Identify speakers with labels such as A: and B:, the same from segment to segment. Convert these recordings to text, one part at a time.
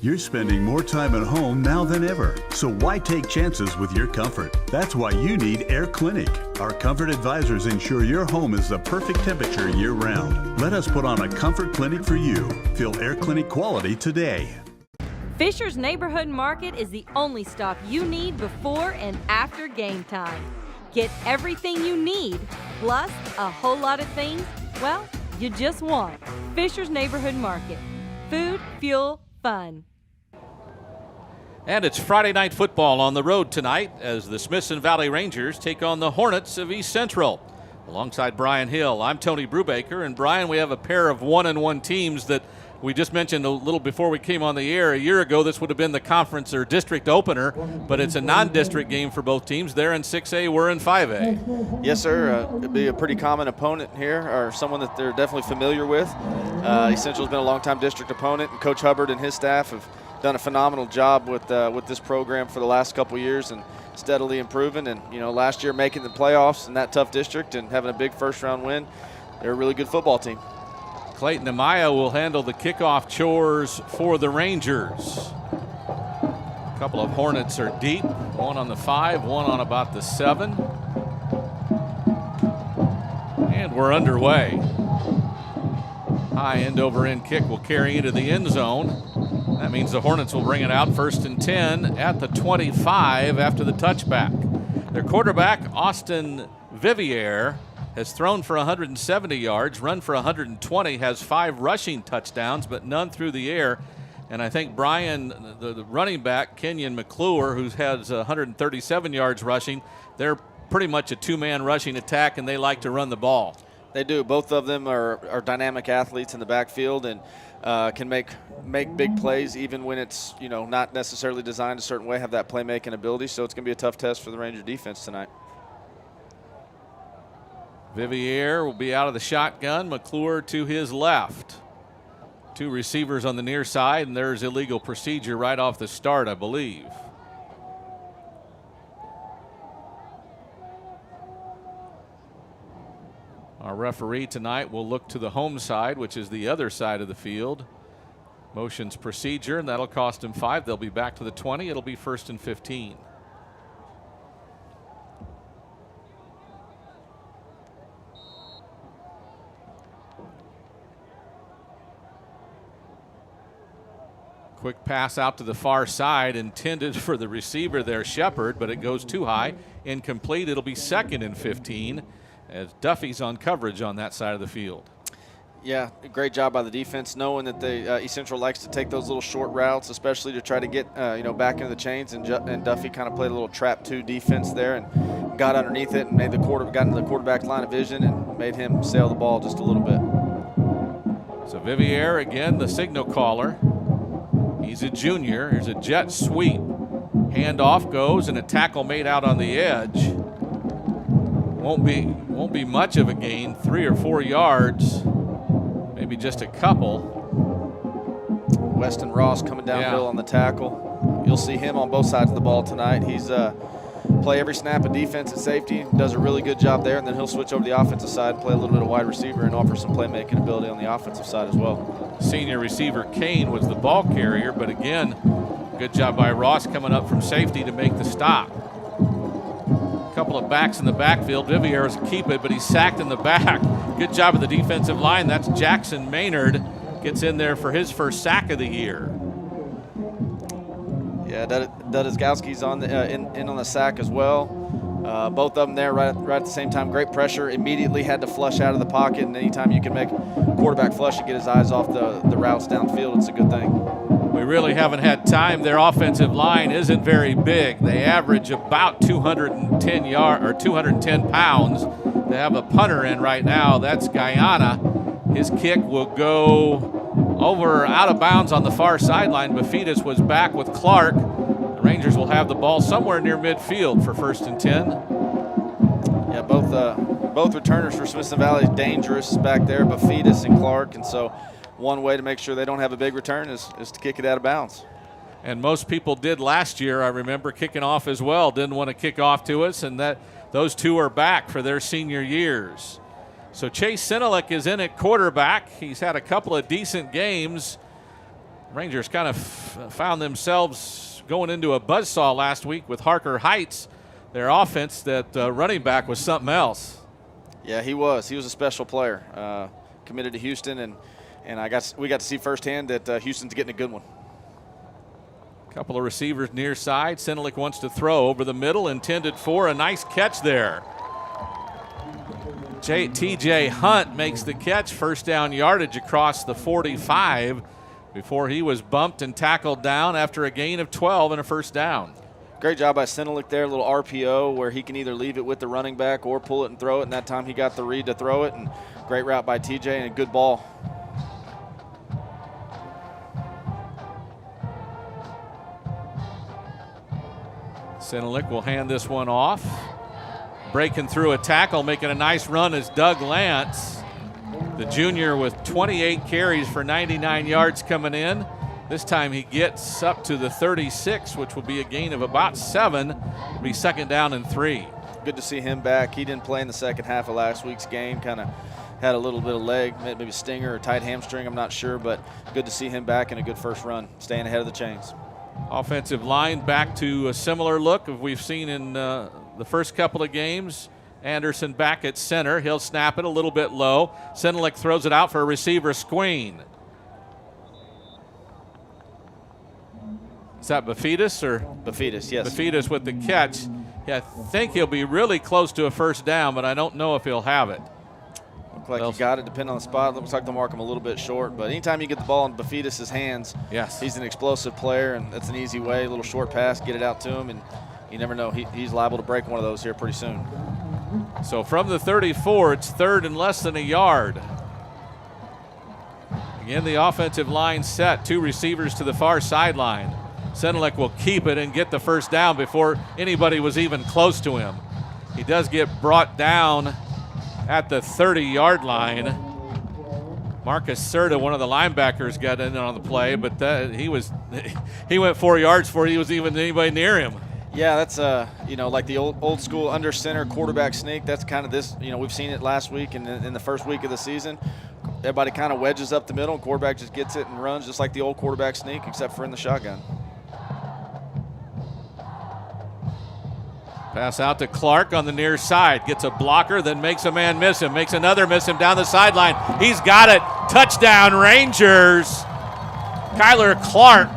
A: You're spending more time at home now than ever, so why take chances with your comfort? That's why you need Air Clinic. Our comfort advisors ensure your home is the perfect temperature year-round. Let us put on a comfort clinic for you. Feel Air Clinic quality today.
B: Fisher's Neighborhood Market is the only stop you need before and after game time. Get everything you need, plus a whole lot of things, well, you just want. Fisher's Neighborhood Market. Food, fuel, fun.
C: And it's Friday night football on the road tonight as the Smithson Valley Rangers take on the Hornets of East Central. Alongside Brian Hill, I'm Tony Brubaker. And Brian, we have a pair of 1-1 teams that we just mentioned a little before we came on the air. A year ago, this would have been the conference or district opener, but it's a non-district game for both teams. They're in 6A, we're in 5A.
D: Yes, sir. It'd be a pretty common opponent here, or someone that they're definitely familiar with. East Central's been a long-time district opponent, and Coach Hubbard and his staff have done a phenomenal job with this program for the last couple years and steadily improving. And, you know, last year making the playoffs in that tough district and having a big first-round win, they're a really good football team.
C: Clayton Amaya will handle the kickoff chores for the Rangers. A couple of Hornets are deep, one on the 5, one on about the 7. And we're underway. High end over end kick will carry into the end zone. That means the Hornets will bring it out 1st and 10 at the 25 after the touchback. Their quarterback, Austin Vivier, has thrown for 170 yards, run for 120, has 5 rushing touchdowns, but none through the air. And I think Brian, the running back, Kenyon McClure, who has 137 yards rushing, they're pretty much a two-man rushing attack, and they like to run the ball.
D: They do. Both of them are dynamic athletes in the backfield and can make big plays even when it's, you know, not necessarily designed a certain way, have that playmaking ability. So it's going to be a tough test for the Ranger defense tonight.
C: Vivier will be out of the shotgun. McClure to his left. 2 receivers on the near side, and there's illegal procedure right off the start, I believe. Our referee tonight will look to the home side, which is the other side of the field. Motions procedure, and that'll cost him 5. They'll be back to the 20. It'll be 1st and 15. Quick pass out to the far side, intended for the receiver there, Shepard, but it goes too high. Incomplete. It'll be 2nd and 15 as Duffy's on coverage on that side of the field.
D: Yeah, great job by the defense, knowing that East Central likes to take those little short routes, especially to try to get back into the chains. And Duffy kind of played a little trap 2 defense there and got underneath it and got into the quarterback line of vision and made him sail the ball just a little bit.
C: So Vivier again, the signal caller. He's a junior. Here's a jet sweep. Handoff goes and a tackle made out on the edge. Won't be much of a gain, 3 or 4 yards, maybe just a couple.
D: Weston Ross coming downhill on the tackle. You'll see him on both sides of the ball tonight. He's play every snap of defense at safety, does a really good job there, and then he'll switch over to the offensive side, play a little bit of wide receiver, and offer some playmaking ability on the offensive side as well.
C: Senior receiver Kane was the ball carrier, but again, good job by Ross coming up from safety to make the stop. A couple of backs in the backfield. Vivier's keep it, but he's sacked in the back. Good job of the defensive line. That's Jackson Maynard. Gets in there for his first sack of the year.
D: Yeah, Dudizgowski's in on the sack as well. Both of them there right at the same time. Great pressure. Immediately had to flush out of the pocket, and anytime you can make a quarterback flush and get his eyes off the routes downfield, it's a good thing.
C: We really haven't had time. Their offensive line isn't very big. They average about 210 pounds. They have a punter in right now. That's Guyana. His kick will go over out of bounds on the far sideline. Bafidis was back with Clark. The Rangers will have the ball somewhere near midfield for 1st and 10.
D: Yeah, both returners for Smithson Valley dangerous back there, Bafidis and Clark, and so one way to make sure they don't have a big return is to kick it out of bounds.
C: And most people did last year, I remember, kicking off as well. Didn't want to kick off to us, and those two are back for their senior years. So Chase Sinelik is in at quarterback. He's had a couple of decent games. Rangers kind of found themselves going into a buzzsaw last week with Harker Heights. Their offense, that running back was something else.
D: Yeah, he was. He was a special player. Committed to Houston, and we got to see firsthand that Houston's getting a good one.
C: Couple of receivers near side. Senelick wants to throw over the middle, intended for a nice catch there. TJ Hunt makes the catch, first down yardage across the 45 before he was bumped and tackled down after a gain of 12 and a first down.
D: Great job by Senelick there, a little RPO where he can either leave it with the running back or pull it and throw it, and that time he got the read to throw it, and great route by TJ and a good ball.
C: Senelick will hand this one off. Breaking through a tackle, making a nice run is Doug Lance, the junior with 28 carries for 99 yards coming in. This time he gets up to the 36, which will be a gain of about 7. It'll be second down and 3.
D: Good to see him back. He didn't play in the second half of last week's game. Kind of had a little bit of leg, maybe stinger or tight hamstring, I'm not sure, but good to see him back in a good first run, staying ahead of the chains.
C: Offensive line back to a similar look as we've seen in the first couple of games. Anderson back at center. He'll snap it a little bit low. Senelick throws it out for a receiver screen. Is that Bafidis or?
D: Bafidis, yes.
C: Bafidis with the catch. Yeah, I think he'll be really close to a first down, but I don't know if he'll have it.
D: Looks like he got it, depending on the spot. Looks like they'll mark him a little bit short, but anytime you get the ball in Bafidis' hands,
C: yes,
D: he's an explosive player, and that's an easy way, a little short pass, get it out to him, and you never know. He's liable to break one of those here pretty soon.
C: So from the 34, it's third and less than a yard. Again, the offensive line set. 2 receivers to the far sideline. Senelick will keep it and get the first down before anybody was even close to him. He does get brought down at the 30-yard line. Marcus Serta, one of the linebackers, got in on the play, but he went 4 yards before he was even anybody near him.
D: Yeah, that's like the old school under center quarterback sneak. That's kind of this. We've seen it last week and in the first week of the season. Everybody kind of wedges up the middle, and quarterback just gets it and runs just like the old quarterback sneak, except for in the shotgun.
C: Pass out to Clark on the near side. Gets a blocker, then makes a man miss him. Makes another miss him down the sideline. He's got it. Touchdown, Rangers. Kyler Clark.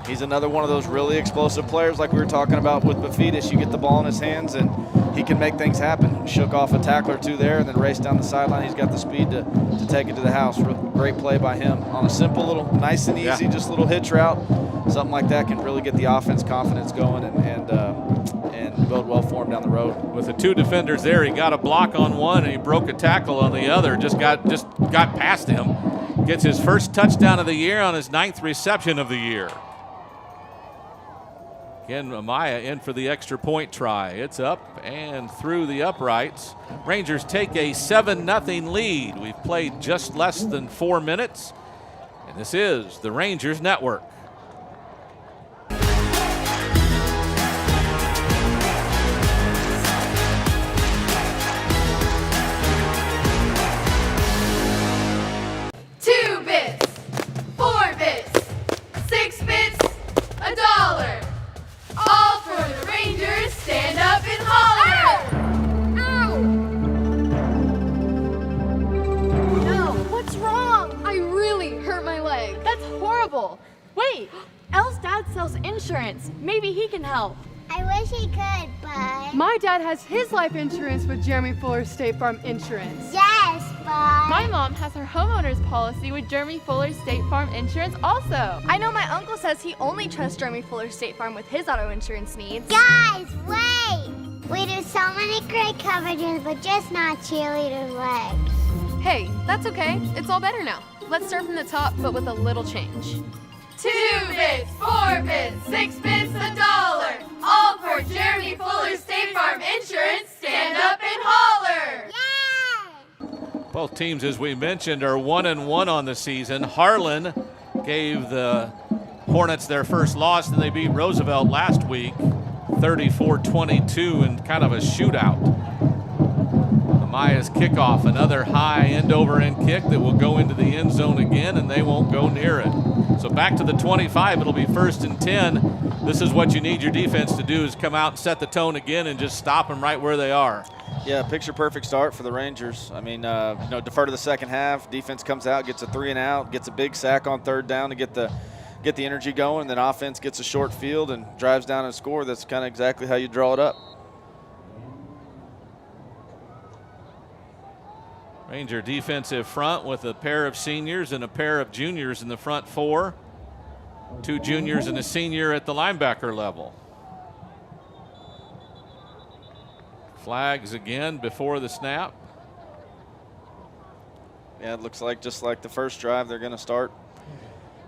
D: He's another one of those really explosive players like we were talking about with Bafidis. You get the ball in his hands, and he can make things happen. Shook off a tackle or two there and then raced down the sideline. He's got the speed to take it to the house. Great play by him on a simple little, nice and easy, just little hitch route. Something like that can really get the offense confidence going and bode well for him down the road.
C: With the 2 defenders there, he got a block on one and he broke a tackle on the other. Just got past him. Gets his first touchdown of the year on his 9th reception of the year. Again, Amaya in for the extra point try. It's up and through the uprights. Rangers take a 7-0 lead. We've played just less than 4 minutes, and this is the Rangers Network.
E: Wait, Elle's dad sells insurance. Maybe he can help.
F: I wish he could, but...
G: My dad has his life insurance with Jeremy Fuller State Farm Insurance.
F: Yes, but...
E: My mom has her homeowner's policy with Jeremy Fuller State Farm Insurance also.
H: I know my uncle says he only trusts Jeremy Fuller State Farm with his auto insurance needs.
F: Guys, wait! We do so many great coverages, but just not cheerleader legs.
E: Hey, that's okay. It's all better now. Let's start from the top, but with a little change.
I: 2 bits, 4 bits, 6 bits, $1. All for Jeremy Fuller State Farm Insurance. Stand up and holler!
F: Yay!
C: Both teams, as we mentioned, are 1-1 on the season. Harlan gave the Hornets their first loss, and they beat Roosevelt last week, 34-22 in kind of a shootout. Amaya's kickoff, another high end-over-end kick that will go into the end zone near it. So back to the 25. It'll be 1st and 10. This is what you need your defense to do, is come out and set the tone again and just stop them right where they are.
D: Yeah, picture perfect start for the Rangers. I mean, defer to the second half. Defense comes out, gets a 3 and out, gets a big sack on 3rd down to get the energy going. Then offense gets a short field and drives down and score. That's kind of exactly how you draw it up.
C: Ranger defensive front with a pair of seniors and a pair of juniors in the front 4. 2 juniors and a senior at the linebacker level. Flags again before the snap.
D: Yeah, it looks like just like the first drive, they're going to start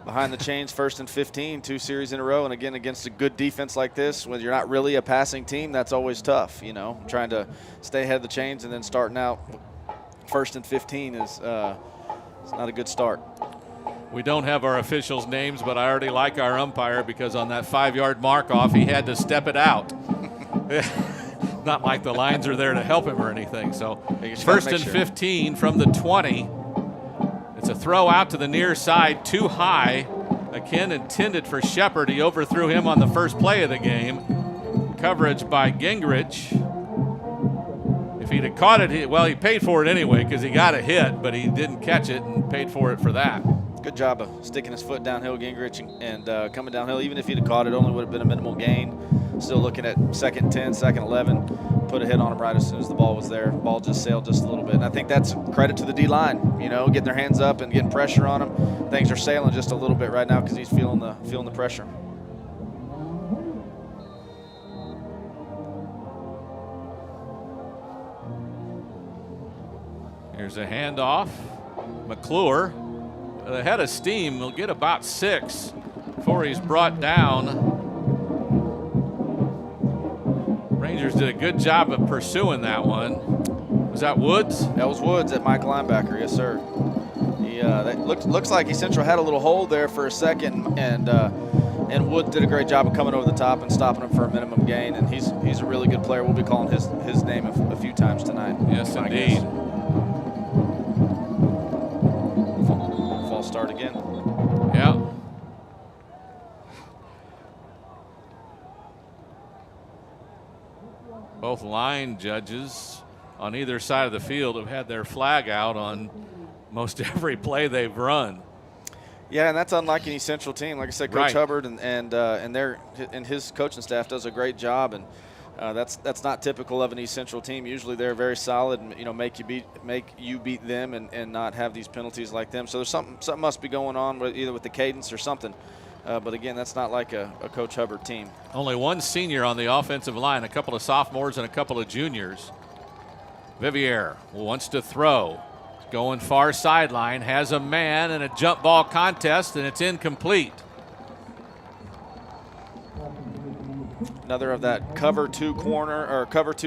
D: behind the chains, 1st and 15, 2 series in a row. And again, against a good defense like this, when you're not really a passing team, that's always tough, trying to stay ahead of the chains and then starting out 1st and 15 is it's not a good start.
C: We don't have our officials' names, but I already like our umpire because on that 5-yard mark-off, he had to step it out. Not like the lines are there to help him or anything. So 1st and 15 from the 20. It's a throw out to the near side, too high. Again, intended for Shepard. He overthrew him on the first play of the game. Coverage by Gingrich. If he'd have caught it, he paid for it anyway because he got a hit, but he didn't catch it and paid for it for that.
D: Good job of sticking his foot downhill, Gingrich, and coming downhill. Even if he'd have caught it, only would have been a minimal gain. Still looking at 2nd 10, 2nd 11. Put a hit on him right as soon as the ball was there. Ball just sailed just a little bit. And I think that's credit to the D-line, getting their hands up and getting pressure on him. Things are sailing just a little bit right now because he's feeling the pressure.
C: Here's a handoff. McClure, the head of steam, will get about 6 before he's brought down. Rangers did a good job of pursuing that one. Was that Woods?
D: That was Woods at Mike linebacker, yes, sir. That looks like East Central had a little hold there for a second, and Woods did a great job of coming over the top and stopping him for a minimum gain, and he's a really good player. We'll be calling his name a few times tonight.
C: Yes, indeed.
D: False start again.
C: Yeah. Both line judges on either side of the field have had their flag out on most every play they've run.
D: Yeah, and that's unlike any Central team. Like I said, Coach Hubbard and his coaching staff does a great job, and that's not typical of an East Central team. Usually they're very solid and make you beat them and not have these penalties like them. So there's something must be going on either with the cadence or something. But again, that's not like a Coach Hubbard team.
C: Only one senior on the offensive line, a couple of sophomores and a couple of juniors. Vivier wants to throw. Going far sideline, has a man in a jump ball contest, and it's incomplete.
D: Another of that cover 2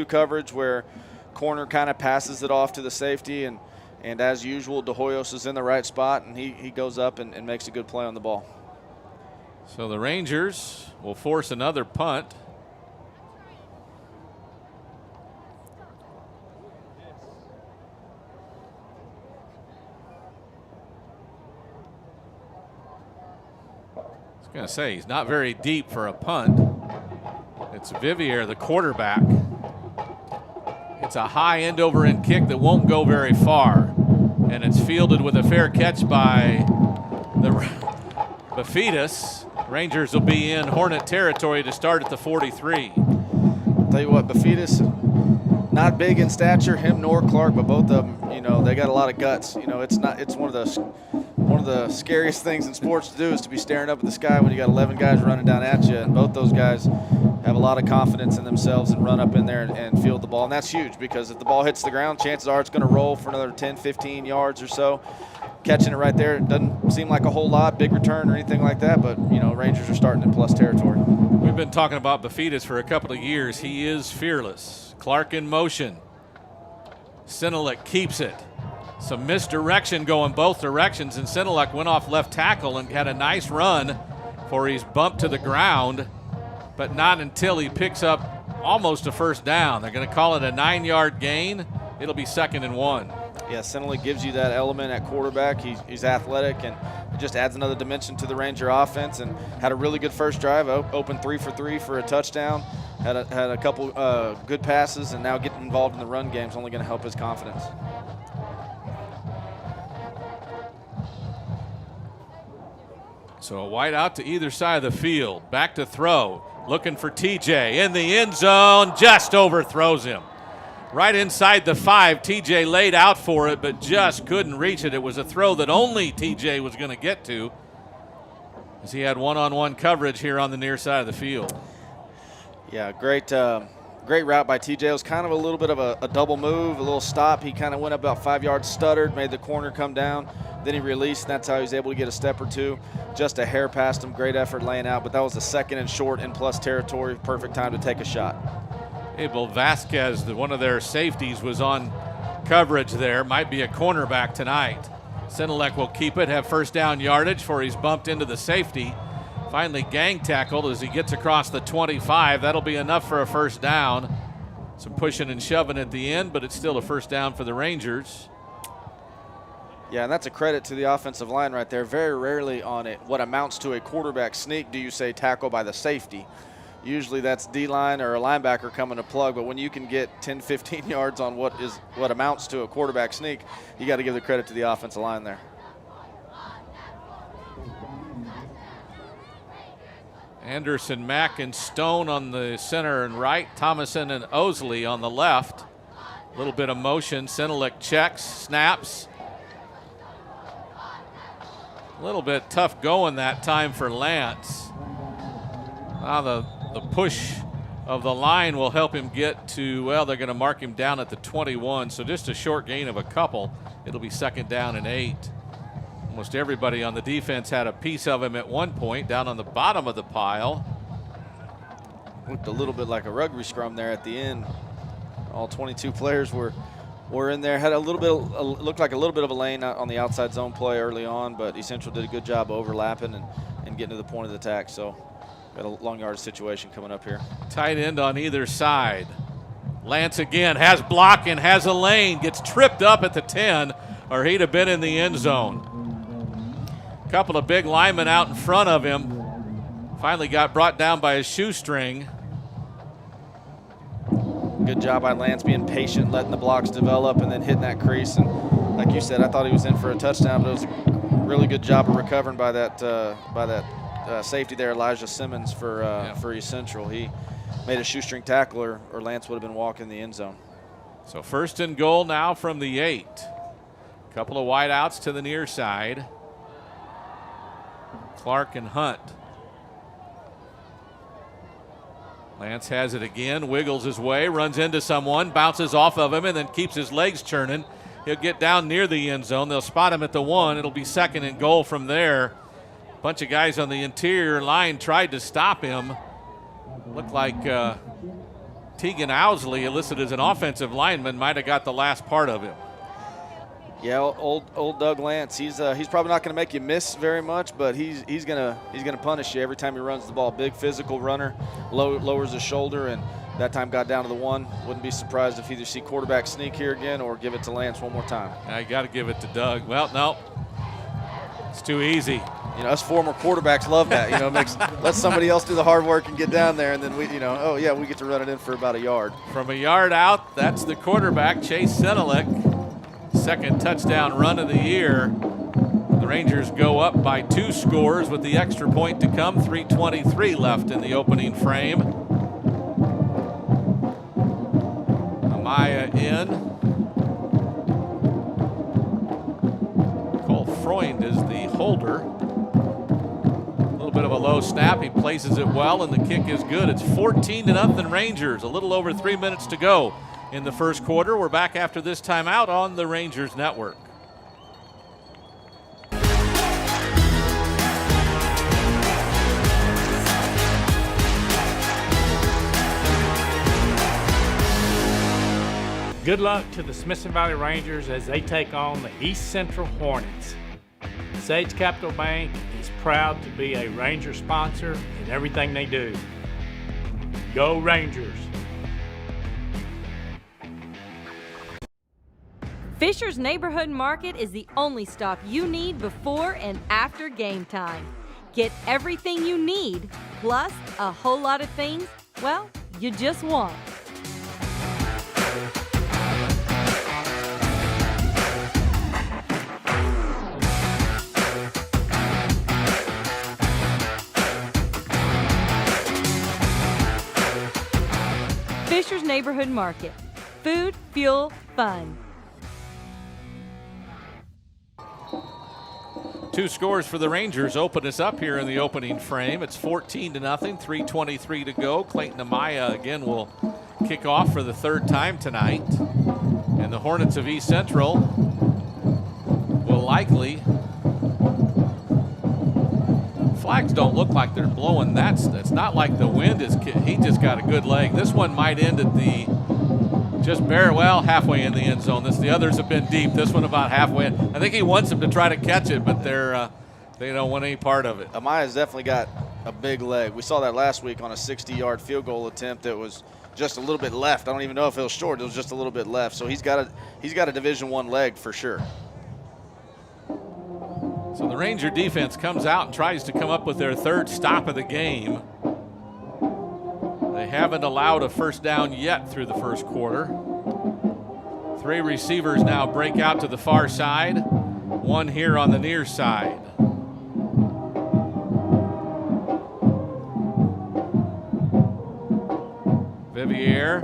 D: coverage where corner kind of passes it off to the safety, and as usual, De Hoyos is in the right spot, and he goes up and makes a good play on the ball.
C: So the Rangers will force another punt. I was going to say, he's not very deep for a punt. It's Vivier, the quarterback. It's a high end over end kick that won't go very far. And it's fielded with a fair catch by the Bafidis. Rangers will be in Hornet territory to start at the 43.
D: I'll tell you what, Bafidis, not big in stature, him nor Clark, but both of them, they got a lot of guts. It's one of the scariest things in sports to do is to be staring up at the sky when you got 11 guys running down at you, and both those guys have a lot of confidence in themselves and run up in there and field the ball. And that's huge because if the ball hits the ground, chances are it's going to roll for another 10, 15 yards or so. Catching it right there, it doesn't seem like a whole lot, big return or anything like that, but, Rangers are starting in plus territory.
C: We've been talking about Bafidis for a couple of years. He is fearless. Clark in motion. Sinelek keeps it. Some misdirection going both directions, and Sinelek went off left tackle and had a nice run before he's bumped to the ground, but not until he picks up almost a first down. They're going to call it a 9-yard gain. It'll be 2nd and 1.
D: Yeah, Senelek gives you that element at quarterback. He's athletic, and it just adds another dimension to the Ranger offense. And had a really good first drive, opened 3 for 3 for a touchdown. Had a couple good passes, and now getting involved in the run game is only going to help his confidence.
C: So a wide out to either side of the field. Back to throw. Looking for TJ in the end zone. Just overthrows him. Right inside the 5. TJ laid out for it, but just couldn't reach it. It was a throw that only TJ was going to get to, as he had one-on-one coverage here on the near side of the field.
D: Yeah, great route by TJ. It was kind of a little bit of a double move, a little stop. He kind of went about 5 yards, stuttered, made the corner come down. Then he released, and that's how he was able to get a step or two. Just a hair past him. Great effort laying out, but that was the second and short in plus territory. Perfect time to take a shot.
C: Abel Vasquez, one of their safeties, was on coverage there. Might be a cornerback tonight. Senelek will keep it, have first down yardage for he's bumped into the safety. Finally gang tackled as he gets across the 25. That'll be enough for a first down. Some pushing and shoving at the end, but it's still a first down for the Rangers.
D: Yeah, and that's a credit to the offensive line right there. Very rarely on what amounts to a quarterback sneak do you say tackle by the safety. Usually that's D-line or a linebacker coming to plug, but when you can get 10, 15 yards on what amounts to a quarterback sneak, you got to give the credit to the offensive line there.
C: Anderson, Mack, and Stone on the center and right. Thomason and Osley on the left. A little bit of motion. Senelek checks, snaps. A little bit tough going that time for Lance. Now the push of the line will help him get to, well, they're going to mark him down at the 21, so just a short gain of a couple. It'll be second down and 8. Almost everybody on the defense had a piece of him at one point down on the bottom of the pile.
D: Looked a little bit like a rugby scrum there at the end. All 22 players were in there. Had looked like a little bit of a lane on the outside zone play early on, but East Central did a good job overlapping and getting to the point of the attack. So got a long yard situation coming up here.
C: Tight end on either side. Lance again has block and has a lane. Gets tripped up at the 10, or he'd have been in the end zone. Couple of big linemen out in front of him. Finally got brought down by his shoestring.
D: Good job by Lance being patient, letting the blocks develop, and then hitting that crease. And like you said, I thought he was in for a touchdown, but it was a really good job of recovering by that safety there, Elijah Simmons for East Central. He made a shoestring tackle, or Lance would have been walking in the end zone.
C: So first and goal now from the 8. Couple of wide outs to the near side. Clark and Hunt. Lance has it again, wiggles his way, runs into someone, bounces off of him, and then keeps his legs churning. He'll get down near the end zone. They'll spot him at the 1. It'll be second and goal from there. A bunch of guys on the interior line tried to stop him. Looked like Tegan Owsley, listed as an offensive lineman, might have got the last part of him.
D: Yeah, old Doug Lance. He's probably not going to make you miss very much, but he's gonna punish you every time he runs the ball. Big physical runner, lowers his shoulder, and that time got down to the 1. Wouldn't be surprised if either see quarterback sneak here again or give it to Lance one more time.
C: I got to give it to Doug. Well, no, it's too easy.
D: You know, us former quarterbacks love that. You know, let somebody else do the hard work and get down there, and then we get to run it in for about a yard.
C: From a yard out, that's the quarterback, Chase Senelek. Second touchdown run of the year. The Rangers go up by 2 scores with the extra point to come. 3:23 left in the opening frame. Amaya in. Cole Freund is the holder. A little bit of a low snap. He places it well, and the kick is good. It's 14-0 Rangers. A little over 3 minutes to go in the first quarter. We're back after this timeout on the Rangers Network.
J: Good luck to the Smithson Valley Rangers as they take on the East Central Hornets. Sage Capital Bank is proud to be a Ranger sponsor in everything they do. Go Rangers!
B: Fisher's Neighborhood Market is the only stop you need before and after game time. Get everything you need, plus a whole lot of things, well, you just want. Fisher's Neighborhood Market. Food, fuel, fun.
C: 2 scores for the Rangers open us up here in the opening frame. It's 14-0, 3:23 to go. Clayton Amaya again will kick off for the 3rd time tonight. And the Hornets of East Central will likely. Flags don't look like they're blowing. It's not like the wind is. He just got a good leg. This one might end at the halfway in the end zone. The others have been deep. This one about halfway in. I think he wants them to try to catch it, but they don't want any part of it.
D: Amaya's definitely got a big leg. We saw that last week on a 60-yard field goal attempt that was just a little bit left. I don't even know if it was short. It was just a little bit left. So he's got a Division I leg for sure.
C: So the Ranger defense comes out and tries to come up with their 3rd stop of the game. They haven't allowed a first down yet through the first quarter. 3 receivers now break out to the far side. 1 here on the near side. Vivier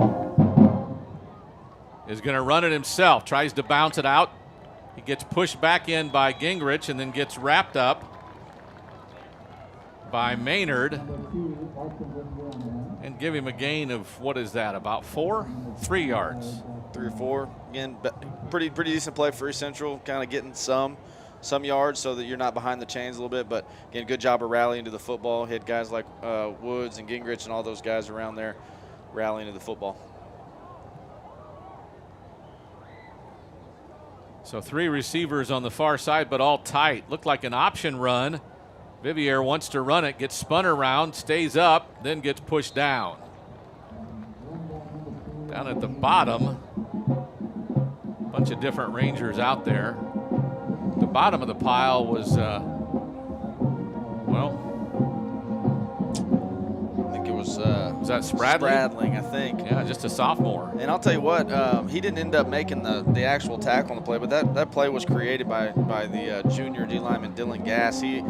C: is going to run it himself. Tries to bounce it out. He gets pushed back in by Gingrich and then gets wrapped up by Maynard and give him a gain of, what is that, about 3 yards.
D: 3 or 4. Again, pretty decent play for East Central, kind of getting some yards so that you're not behind the chains a little bit. But again, good job of rallying to the football. He had guys like Woods and Gingrich and all those guys around there rallying to the football.
C: So 3 receivers on the far side, but all tight. Looked like an option run. Vivier wants to run it, gets spun around, stays up, then gets pushed down. Down at the bottom, a bunch of different Rangers out there. The bottom of the pile was,
D: I think it was
C: that Spradling?
D: Spradling, I think.
C: Yeah, just a sophomore.
D: And I'll tell you what, he didn't end up making the actual tackle on the play, but that play was created by the junior D lineman Dylan Gass. He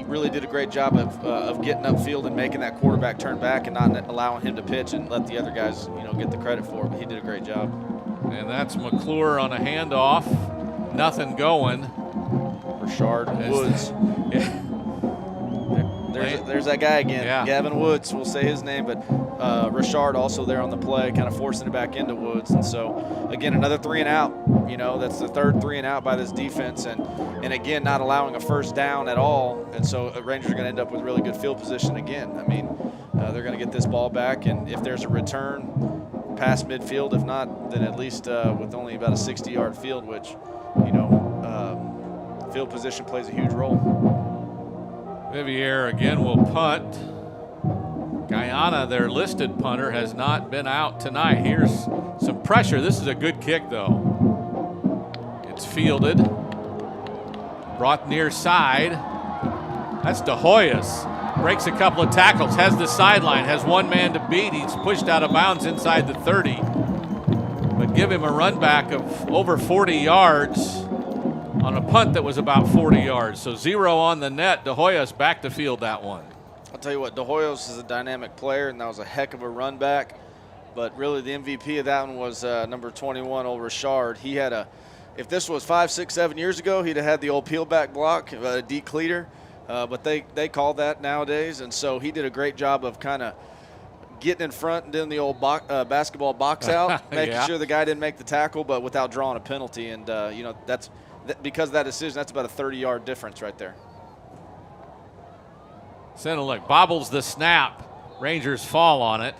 D: really did a great job of getting upfield and making that quarterback turn back and not allowing him to pitch and let the other guys get the credit for it. But he did a great job.
C: And that's McClure on a handoff. Nothing going.
D: Richard Woods.
C: Yeah.
D: There's that guy again,
C: yeah.
D: Gavin Woods. We'll say his name, but Richard also there on the play, kind of forcing it back into Woods. And so, again, another 3 and out. That's the 3rd 3 and out by this defense. And again, not allowing a first down at all. And so Rangers are going to end up with really good field position again. I mean, they're going to get this ball back. And if there's a return past midfield, if not, then at least with only about a 60-yard field, which, field position plays a huge role.
C: Vivier again will punt. Guyana, their listed punter, has not been out tonight. Here's some pressure. This is a good kick, though. It's fielded. Brought near side. That's De Hoyos. Breaks a couple of tackles, has the sideline, has 1 man to beat. He's pushed out of bounds inside the 30. But give him a run back of over 40 yards on a punt that was about 40 yards. So 0 on the net. De Hoyos back to field that one.
D: I'll tell you what, De Hoyos is a dynamic player, and that was a heck of a run back. But really the MVP of that one was number 21, old Richard. He had if this was 5, 6, 7 years ago, he'd have had the old peel back block, a deep cleater. But they call that nowadays. And so he did a great job of kind of getting in front and doing the old basketball box out, making sure the guy didn't make the tackle, but without drawing a penalty. And, because of that decision, that's about a 30-yard difference right there.
C: Senelek bobbles the snap. Rangers fall on it.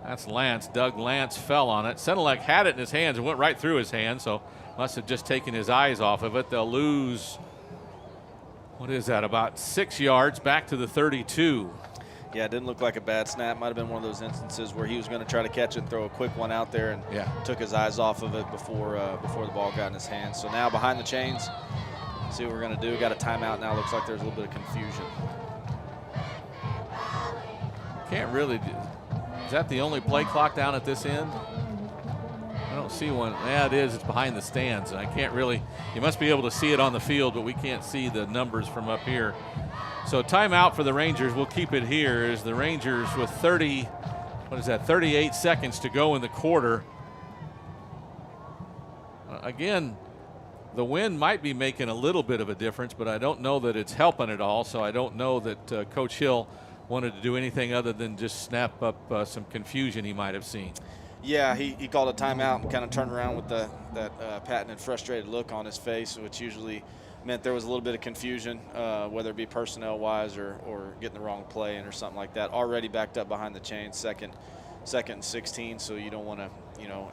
C: That's Lance. Doug Lance fell on it. Senelek had it in his hands and went right through his hand, so must have just taken his eyes off of it. They'll lose, what is that, about 6 yards back to the 32.
D: Yeah, it didn't look like a bad snap. Might have been one of those instances where he was going to try to catch it and throw a quick one out there and took his eyes off of it before the ball got in his hands. So now behind the chains, see what we're going to do. Got a timeout now. Looks like there's a little bit of confusion.
C: Can't really do. Is that the only play clock down at this end? I don't see one. Yeah, it is. It's behind the stands. I can't really. You must be able to see it on the field, but we can't see the numbers from up here. So timeout for the Rangers. We'll keep it here as the Rangers with 38 seconds to go in the quarter. Again, the wind might be making a little bit of a difference, but I don't know that it's helping at all. So I don't know that Coach Hill wanted to do anything other than just snap up some confusion he might have seen.
D: Yeah, he called a timeout and kind of turned around with that patented frustrated look on his face, which usually meant there was a little bit of confusion, whether it be personnel-wise or getting the wrong play in or something like that. Already backed up behind the chains, second and 16, so you don't want to,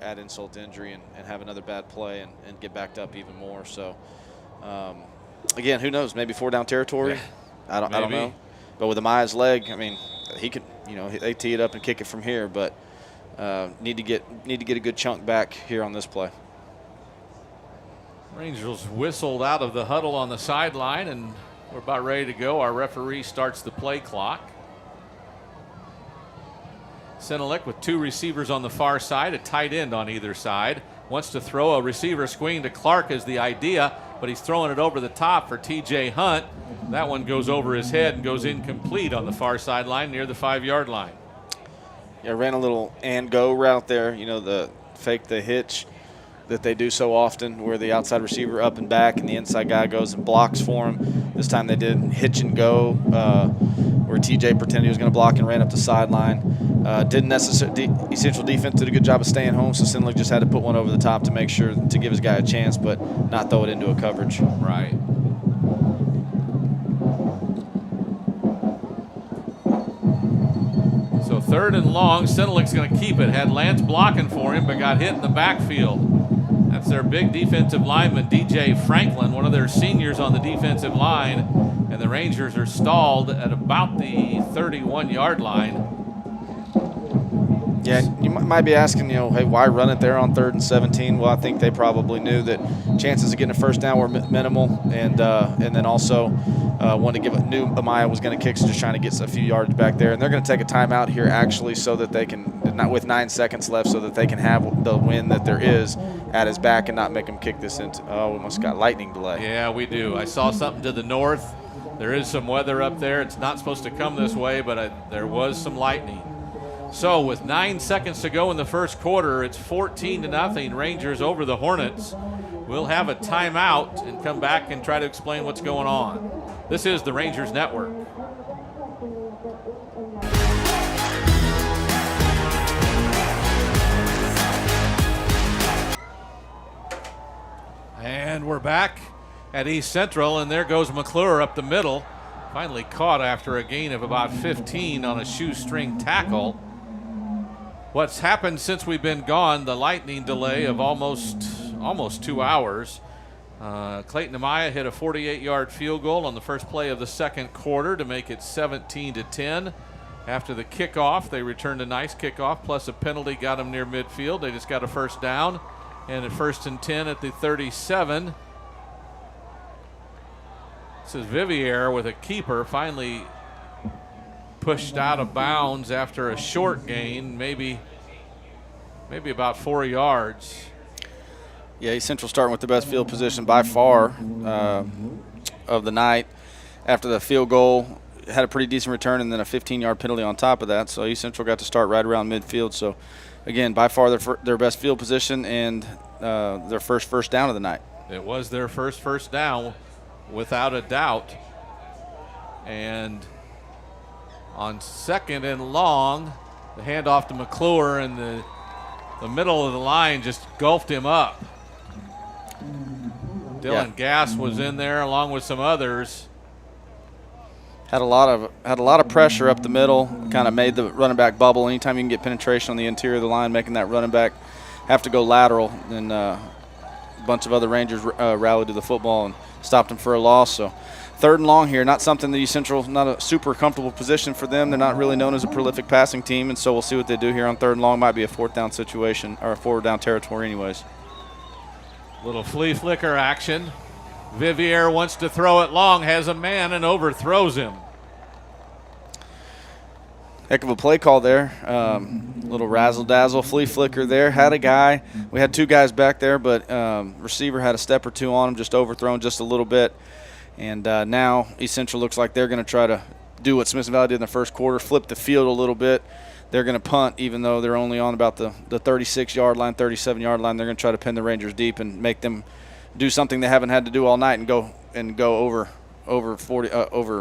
D: add insult to injury and have another bad play and get backed up even more. So, again, who knows? Maybe 4-down territory. Yeah, I don't know. But with Amaya's leg, I mean, he could, they tee it up and kick it from here, but need to get a good chunk back here on this play.
C: Rangers whistled out of the huddle on the sideline, and we're about ready to go. Our referee starts the play clock. Senelik with 2 receivers on the far side, a tight end on either side. Wants to throw a receiver screen to Clark is the idea, but he's throwing it over the top for T.J. Hunt. That one goes over his head and goes incomplete on the far sideline near the 5-yard line.
D: Yeah, ran a little and go route there, the fake the hitch that they do so often where the outside receiver up and back and the inside guy goes and blocks for him. This time they did hitch and go where TJ pretended he was going to block and ran up the sideline. Didn't necessarily – Essential defense did a good job of staying home, so Sinlick just had to put one over the top to make sure to give his guy a chance but not throw it into a coverage.
C: Right. So 3rd and long, Senelik's going to keep it. Had Lance blocking for him, but got hit in the backfield. That's their big defensive lineman, DJ Franklin, one of their seniors on the defensive line. And the Rangers are stalled at about the 31-yard line.
D: Yeah, you might be asking, hey, why run it there on 3rd and 17? Well, I think they probably knew that chances of getting a first down were minimal, and then also wanted to knew Amaya was going to kick, so just trying to get a few yards back there. And they're going to take a timeout here actually so that they can, not with 9 seconds left, so that they can have the win that there is at his back and not make him kick this into, we must got lightning delay.
C: Yeah, we do. I saw something to the north. There is some weather up there. It's not supposed to come this way, but there was some lightning. So with 9 seconds to go in the first quarter, it's 14-0 Rangers over the Hornets. We'll have a timeout and come back and try to explain what's going on. This is the Rangers Network. And we're back at East Central, and there goes McClure up the middle. Finally caught after a gain of about 15 on a shoestring tackle. What's happened since we've been gone, the lightning delay of almost 2 hours. Clayton Amaya hit a 48-yard field goal on the first play of the second quarter to make it 17-10. After the kickoff, they returned a nice kickoff, plus a penalty got them near midfield. They just got a first down, and at 1st and 10 at the 37. This is Vivier with a keeper, finally pushed out of bounds after a short gain, maybe about 4 yards.
D: Yeah, East Central starting with the best field position by far of the night. After the field goal, had a pretty decent return and then a 15-yard penalty on top of that. So East Central got to start right around midfield. So, again, by far their best field position and their first down of the night. It
C: was their first down, without a doubt. And on 2nd and long, the handoff to McClure, and the middle of the line just gulfed him up. Dylan Gass was in there along with some others.
D: Had a lot of pressure up the middle, kind of made the running back bubble. Anytime you can get penetration on the interior of the line, making that running back have to go lateral, then a bunch of other Rangers rallied to the football and stopped him for a loss. So 3rd and long here. Not something that East Central, not a super comfortable position for them. They're not really known as a prolific passing team, and so we'll see what they do here on 3rd and long. Might be a 4th down situation, or a 4th down territory anyways.
C: Little flea flicker action. Vivier wants to throw it long, has a man and overthrows him.
D: Heck of a play call there. Little razzle-dazzle, flea flicker there. Had a guy. We had 2 guys back there, but receiver had a step or 2 on him, just overthrown just a little bit. And now East Central looks like they're going to try to do what Smithson Valley did in the first quarter, flip the field a little bit. They're going to punt, even though they're only on about the 36-yard line, 37-yard line. They're going to try to pin the Rangers deep and make them do something they haven't had to do all night and go over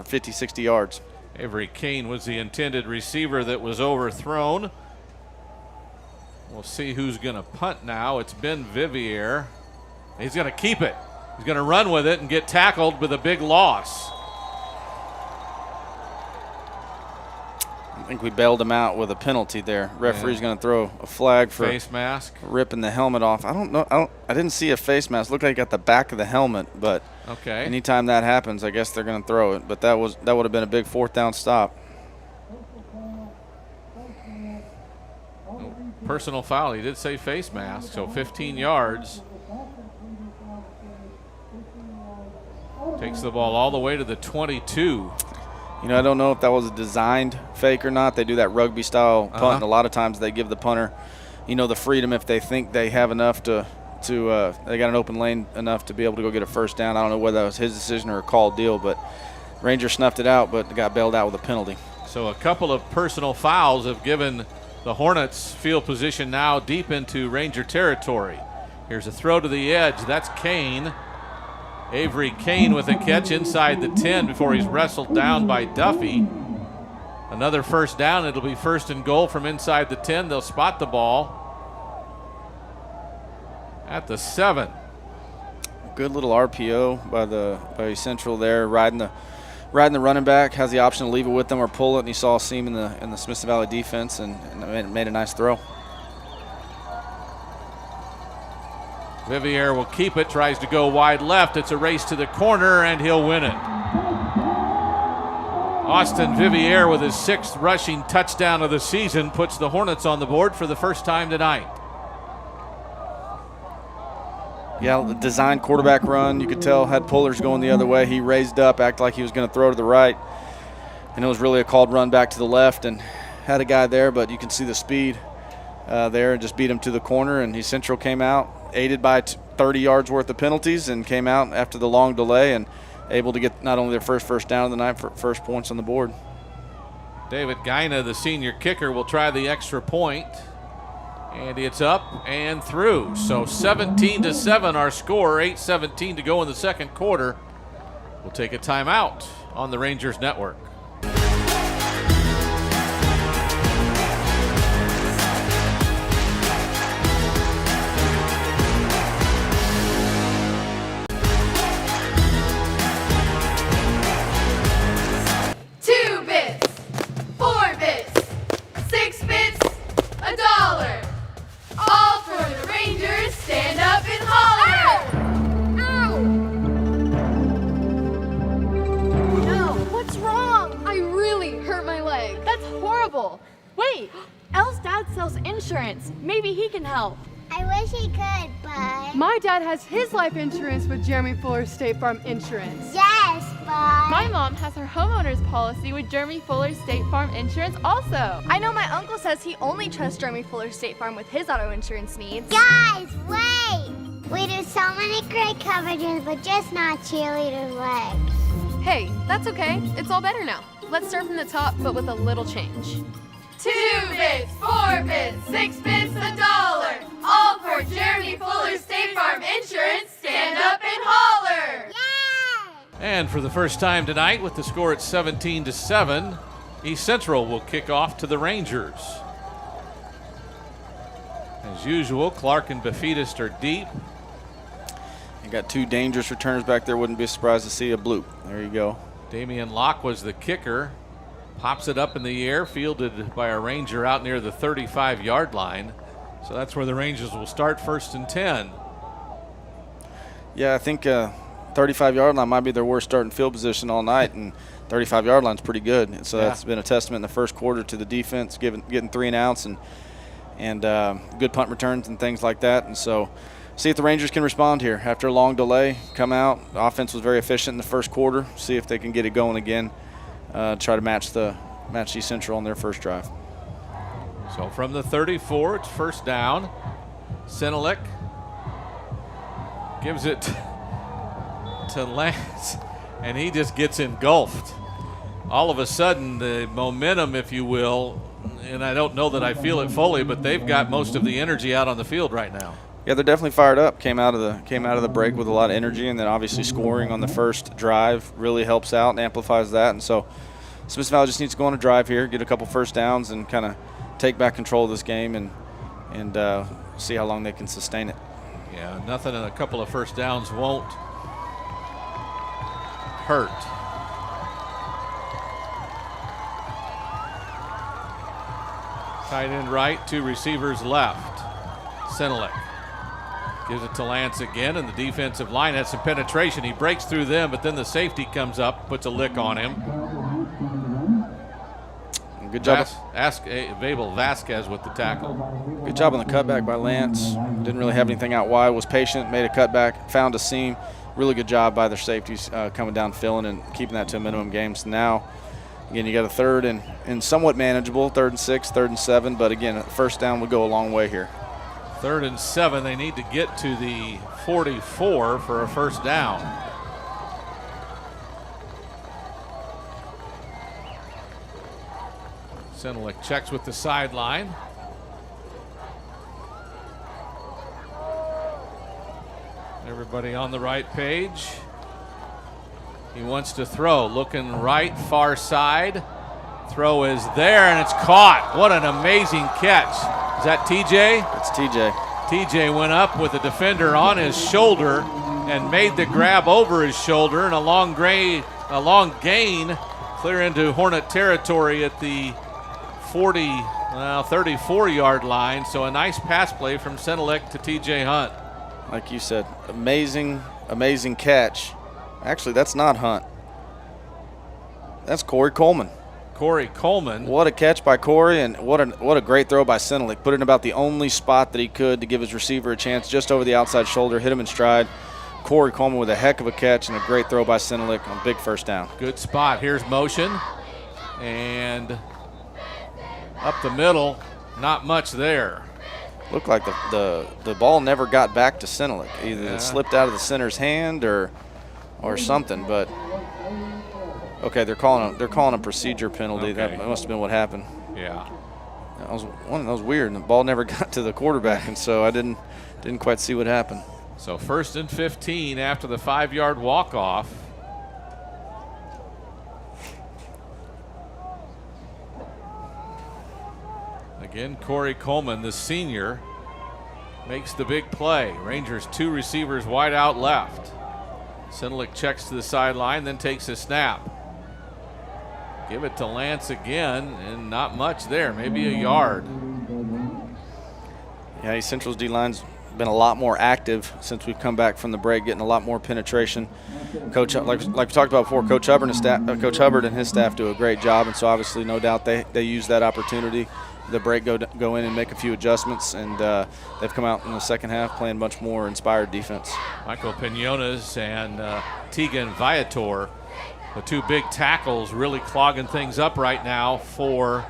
D: 50, 60 yards.
C: Avery Kane was the intended receiver that was overthrown. We'll see who's going to punt now. It's Ben Vivier. He's going to keep it. He's going to run with it and get tackled with a big loss.
D: I think we bailed him out with a penalty there. Referee's going to throw a flag for
C: face mask,
D: ripping the helmet off. I don't know. I didn't see a face mask. Looked like he got the back of the helmet, but
C: okay.
D: Anytime that happens, I guess they're going to throw it. But that would have been a big 4th down stop.
C: Personal foul. He did say face mask, so 15 yards. Takes the ball all the way to the 22.
D: You know, I don't know if that was a designed fake or not. They do that rugby-style punt, and a lot of times they give the punter, the freedom if they think they have enough they got an open lane enough to be able to go get a 1st down. I don't know whether that was his decision or a called deal, but Rangers snuffed it out, but got bailed out with a penalty.
C: So a couple of personal fouls have given the Hornets field position now deep into Ranger territory. Here's a throw to the edge. That's Kane. Avery Kane with a catch inside the 10 before he's wrestled down by Duffy. Another 1st down. It'll be 1st and goal from inside the 10. They'll spot the ball at the 7.
D: Good little RPO by Central there, riding the running back. Has the option to leave it with them or pull it, and he saw a seam in the Smithson Valley defense and made a nice throw.
C: Vivier will keep it, tries to go wide left. It's a race to the corner, and he'll win it. Austin Vivier with his 6th rushing touchdown of the season puts the Hornets on the board for the first time tonight.
D: Yeah, the designed quarterback run, you could tell, had pullers going the other way. He raised up, acted like he was going to throw to the right, and it was really a called run back to the left, and had a guy there, but you can see the speed there and just beat him to the corner, and East Central came out, aided by 30 yards worth of penalties, and came out after the long delay and able to get not only their first down of the night, first points on the board.
C: David Gaina, the senior kicker, will try the extra point, and it's up and through. So 17-7 our score, 8:17 to go in the 2nd quarter. We'll take a timeout on the Rangers Network.
H: Wait, Elle's dad sells insurance. Maybe he can help.
F: I wish he could, but...
G: My dad has his life insurance with Jeremy Fuller State Farm Insurance.
F: Yes, but...
E: My mom has her homeowner's policy with Jeremy Fuller State Farm Insurance also.
H: I know my uncle says he only trusts Jeremy Fuller State Farm with his auto insurance needs.
F: Guys, wait! We do so many great coverages, but just not cheerleader legs.
K: Hey, that's okay. It's all better now. Let's start from the top, but with a little change.
I: 2 bits, 4 bits, 6 bits, $1. All for Jeremy Fuller State Farm Insurance. Stand up and holler!
F: Yay!
C: And for the first time tonight, with the score at 17-7, East Central will kick off to the Rangers. As usual, Clark and Befidist are deep.
D: You got 2 dangerous returners back there. Wouldn't be surprised to see a bloop. There you go.
C: Damian Locke was the kicker. Pops it up in the air, fielded by a Ranger out near the 35-yard line. So that's where the Rangers will start, 1st and 10.
D: Yeah, I think 35-yard line might be their worst starting field position all night, and 35-yard line's pretty good. So that's been a testament in the first quarter to the defense, getting 3 and outs and good punt returns and things like that. And so see if the Rangers can respond here. After a long delay, come out. The offense was very efficient in the first quarter. See if they can get it going again, try to match East Central on their first drive.
C: So from the 34, it's first down. Senelik gives it to Lance, and he just gets engulfed. All of a sudden, the momentum, if you will, and I don't know that I feel it fully, but they've got most of the energy out on the field right now.
D: Yeah, they're definitely fired up. Came out of the break with a lot of energy, and then obviously scoring on the first drive really helps out and amplifies that. And so Smithson Valley just needs to go on a drive here, get a couple first downs, and kind of take back control of this game and see how long they can sustain it.
C: Yeah, nothing in a couple of first downs won't hurt. Tight end right, 2 receivers left. Senelik gives it to Lance again, and the defensive line has some penetration. He breaks through them, but then the safety comes up, puts a lick on him.
D: Good job.
C: Babel Vasquez with the tackle.
D: Good job on the cutback by Lance. Didn't really have anything out wide. Was patient, made a cutback, found a seam. Really good job by their safeties coming down, filling, and keeping that to a minimum game. So now, again, you got a third and somewhat manageable, 3rd and 6, 3rd and 7. But again, first down would go a long way here.
C: 3rd and 7. They need to get to the 44 for a first down. Senelik checks with the sideline. Everybody on the right page. He wants to throw. Looking right, far side. Throw is there, and it's caught. What an amazing catch. Is that TJ?
D: It's TJ.
C: TJ went up with the defender on his shoulder and made the grab over his shoulder, and a long gain clear into Hornet territory at the 34-yard line. So a nice pass play from Senelik to TJ Hunt.
D: Like you said, amazing catch. Actually, that's not Hunt. That's Corey Coleman.
C: Corey Coleman.
D: What a catch by Corey, and what a great throw by Senelik. Put it in about the only spot that he could to give his receiver a chance, just over the outside shoulder, hit him in stride. Corey Coleman with a heck of a catch and a great throw by Senelik on big first down.
C: Good spot. Here's motion, and up the middle, not much there.
D: Looked like the ball never got back to Senelik. Either it slipped out of the center's hand or something. But okay, they're calling a procedure penalty.
C: Okay.
D: That must have been what happened.
C: Yeah,
D: that was weird. And the ball never got to the quarterback, and so I didn't quite see what happened.
C: So 1st and 15 after the 5-yard walk-off. Again, Corey Coleman, the senior, makes the big play. Rangers 2 receivers wide out left. Senelik checks to the sideline, then takes a snap. Give it to Lance again, and not much there, maybe a yard.
D: Yeah, East Central's D-line's been a lot more active since we've come back from the break, getting a lot more penetration. Coach, like we talked about before, Coach Hubbard and his staff do a great job, and so obviously, no doubt, they use that opportunity. The break go in and make a few adjustments, and they've come out in the second half playing much more inspired defense.
C: Michael Pinones and Tegan Viator, the 2 big tackles, really clogging things up right now for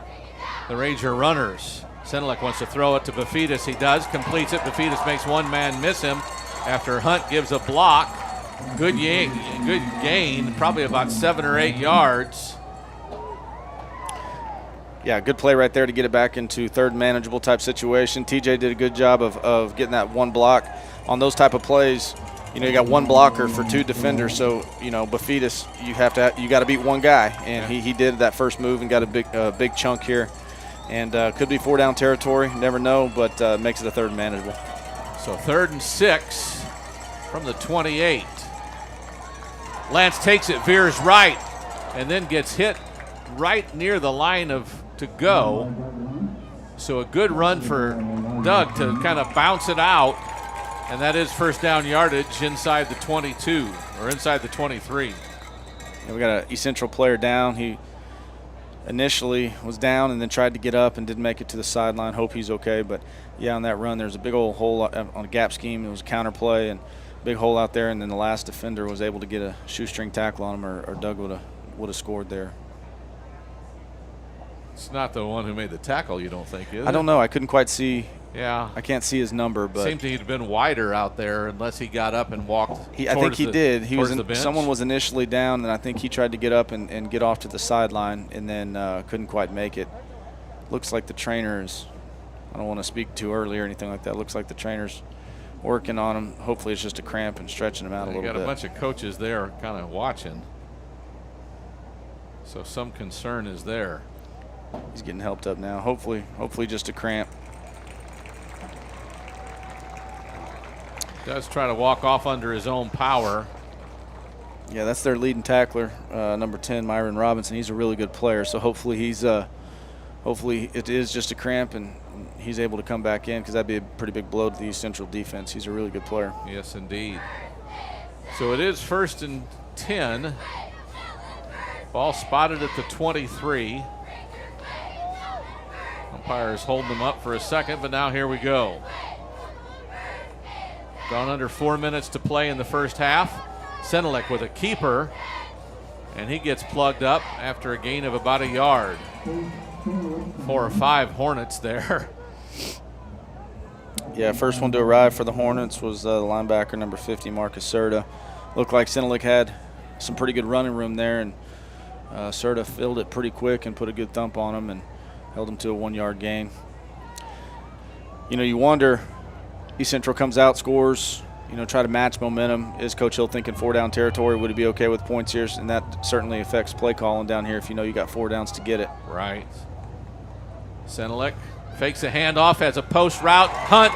C: the Ranger runners. Senelik wants to throw it to Bafidas. He does, completes it. Bafidas makes one man miss him after Hunt gives a block. Good gain, probably about 7 or 8 yards.
D: Yeah, good play right there to get it back into third manageable type situation. TJ did a good job of getting that one block. On those type of plays, you got one blocker for 2 defenders, so Bafidas, you got to beat one guy, and he did that first move and got a big chunk here, and could be 4-down territory. Never know, but makes it a third manageable.
C: So 3rd and 6 from the 28. Lance takes it, veers right, and then gets hit right near the line to go. So a good run for Doug to kind of bounce it out And that is first down yardage inside the 22 or inside the 23.
D: Yeah, we got an East Central player down. He initially was down and then tried to get up and didn't make it to the sideline. Hope he's okay. But, yeah, on that run, there's a big old hole on a gap scheme. It was a counter play and big hole out there. And then the last defender was able to get a shoestring tackle on him, or Doug would have scored there.
C: It's not the one who made the tackle, you don't think, is it?
D: I don't know. I couldn't quite see.
C: Yeah.
D: I can't see his number, but
C: seemed to he'd been wider out there unless he got up and walked.
D: I think he did. He was
C: the bench.
D: Someone was initially down, and I think he tried to get up and get off to the sideline, and then couldn't quite make it. Looks like the trainer's. I don't want to speak too early or anything like that. Looks like the trainer's working on him. Hopefully, it's just a cramp and stretching him out a little bit.
C: You got a bunch of coaches there, kind of watching. So some concern is there.
D: He's getting helped up now. Hopefully just a cramp.
C: Does try to walk off under his own power.
D: Yeah, that's their leading tackler, number 10, Myron Robinson. He's a really good player, so hopefully hopefully it is just a cramp and he's able to come back in, because that'd be a pretty big blow to the East Central defense. He's a really good player.
C: Yes, indeed. So it is 1st and 10. Ball spotted at the 23. Umpires holding them up for a second, but now here we go. Gone under 4 minutes to play in the first half. Senelek with a keeper, and he gets plugged up after a gain of about a yard. 4 or 5 Hornets there.
D: Yeah, first one to arrive for the Hornets was the linebacker, number 50, Marcus Serta. Looked like Senelek had some pretty good running room there, and Serta filled it pretty quick and put a good thump on him and held him to a 1-yard gain. You know, you wonder, East Central comes out, scores, try to match momentum. Is Coach Hill thinking 4-down territory? Would he be okay with points here? And that certainly affects play calling down here if you know you got 4 downs to get it.
C: Right. Senelek fakes a handoff, has a post route. Hunt.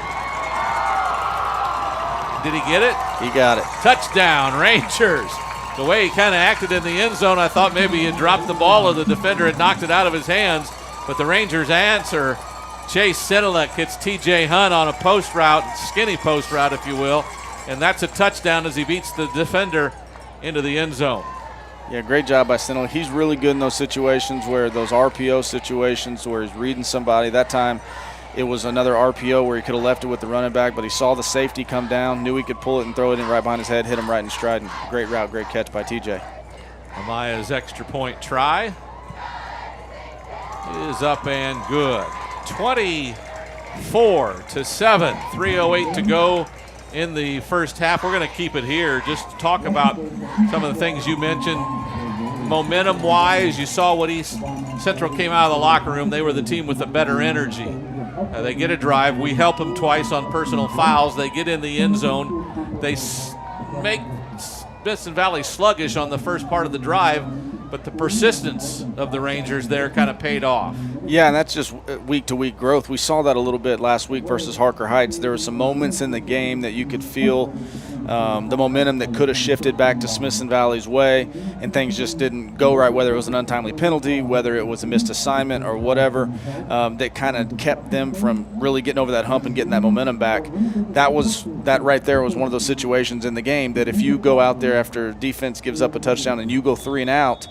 C: Did he get it?
D: He got it.
C: Touchdown, Rangers. The way he kind of acted in the end zone, I thought maybe he had dropped the ball or the defender had knocked it out of his hands. But the Rangers answer. Chase Senelek hits T.J. Hunt on a post route, skinny post route, if you will. And that's a touchdown as he beats the defender into the end zone.
D: Yeah, great job by Senelek. He's really good in those situations, where those RPO situations where he's reading somebody. That time it was another RPO where he could have left it with the running back, but he saw the safety come down, knew he could pull it and throw it in right behind his head, hit him right in stride. And great route, great catch by TJ.
C: Amaya's extra point try is up and good. 24-7, 3:08 to go in the first half. We're going to keep it here. Just talk about some of the things you mentioned. Momentum-wise, you saw what East Central came out of the locker room. They were the team with the better energy. They get a drive. We help them twice on personal fouls. They get in the end zone. They make Smithson Valley sluggish on the first part of the drive, but the persistence of the Rangers there kind of paid off.
D: Yeah, and that's just week-to-week growth. We saw that a little bit last week versus Harker Heights. There were some moments in the game that you could feel the momentum that could have shifted back to Smithson Valley's way, and things just didn't go right, whether it was an untimely penalty, whether it was a missed assignment or whatever, that kind of kept them from really getting over that hump and getting that momentum back. That right there was one of those situations in the game that if you go out there after defense gives up a touchdown and you go 3 and out,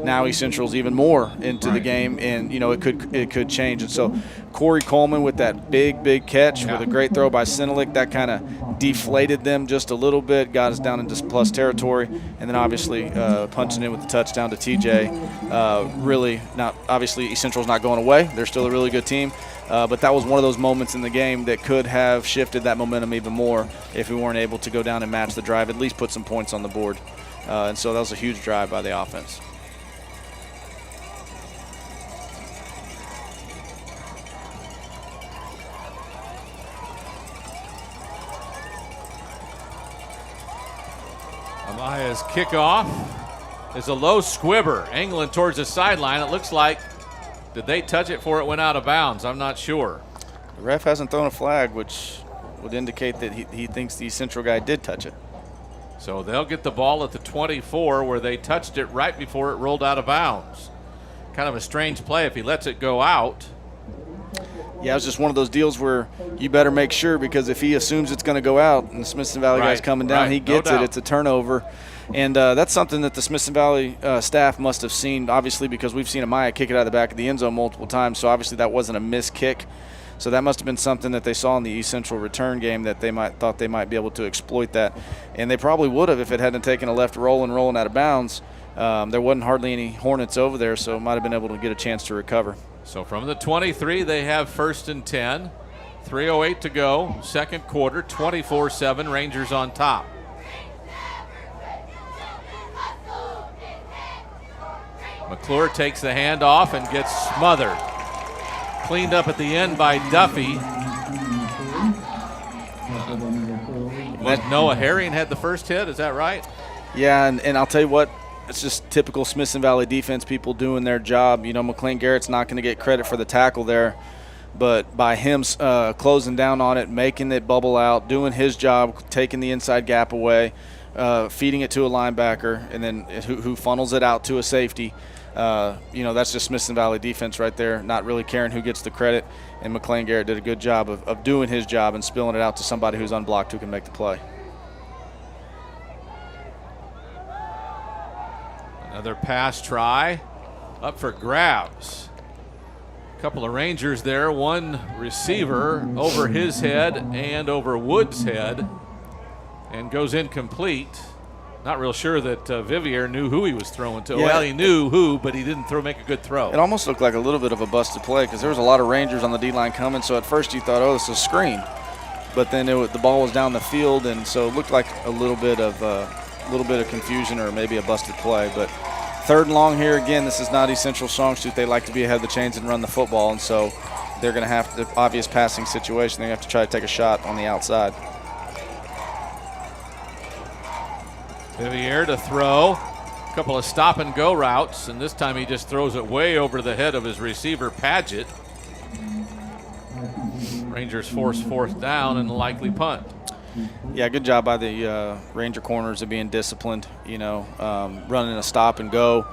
D: now East Central's even more into the game, and it could change. And so Corey Coleman with that big catch with a great throw by Senelek, that kind of deflated them just a little bit, got us down into plus territory, and then obviously punching in with the touchdown to TJ. Really not, obviously East Central's not going away. They're still a really good team. But that was one of those moments in the game that could have shifted that momentum even more if we weren't able to go down and match the drive, at least put some points on the board. And so that was a huge drive by the offense.
C: Amaya's kickoff is a low squibber, angling towards the sideline. It looks like, did they touch it before it went out of bounds? I'm not sure.
D: The ref hasn't thrown a flag, which would indicate that he thinks the Central guy did touch it.
C: So they'll get the ball at the 24 where they touched it right before it rolled out of bounds. Kind of a strange play if he lets it go out.
D: Yeah, it was just one of those deals where you better make sure, because if he assumes it's going to go out and the Smithson Valley guy's coming down, he gets it. It's a turnover. And that's something that the Smithson Valley staff must have seen, obviously, because we've seen Amaya kick it out of the back of the end zone multiple times. So obviously that wasn't a missed kick. So that must have been something that they saw in the East Central return game that they thought they might be able to exploit that. And they probably would have if it hadn't taken a left roll and rolling out of bounds. There wasn't hardly any Hornets over there, so might have been able to get a chance to recover.
C: So from the 23, they have 1st and 10. 3:08 to go, second quarter, 24-7, Rangers on top. McClure takes the handoff and gets smothered. Cleaned up at the end by Duffy. Noah Herring had the first hit, is that right?
D: Yeah, and I'll tell you what, it's just typical Smithson Valley defense, people doing their job. You know, McLean Garrett's not going to get credit for the tackle there, but by him closing down on it, making it bubble out, doing his job, taking the inside gap away, feeding it to a linebacker, and then who funnels it out to a safety. You know, that's just Smithson Valley defense right there, not really caring who gets the credit. And McLean Garrett did a good job of doing his job and spilling it out to somebody who's unblocked who can make the play.
C: Another pass try up for grabs. A couple of Rangers there, one receiver over his head and over Wood's head, and goes incomplete. Not real sure that Vivier knew who he was throwing to. Yeah. Well, he knew who, but he didn't make a good throw.
D: It almost looked like a little bit of a busted play because there was a lot of Rangers on the D-line coming, so at first you thought, oh, this is a screen. But then the ball was down the field, and so it looked like a little bit of confusion or maybe a busted play. But 3rd and long here again. This is not East Central Songstreet. They like to be ahead of the chains and run the football, and so they're going to have the obvious passing situation. They have to try to take a shot on the outside.
C: Vivier to throw. A couple of stop-and-go routes, and this time he just throws it way over the head of his receiver, Padgett. Rangers force 4th down and a likely punt.
D: Yeah, good job by the Ranger corners of being disciplined, you know, running a stop and go,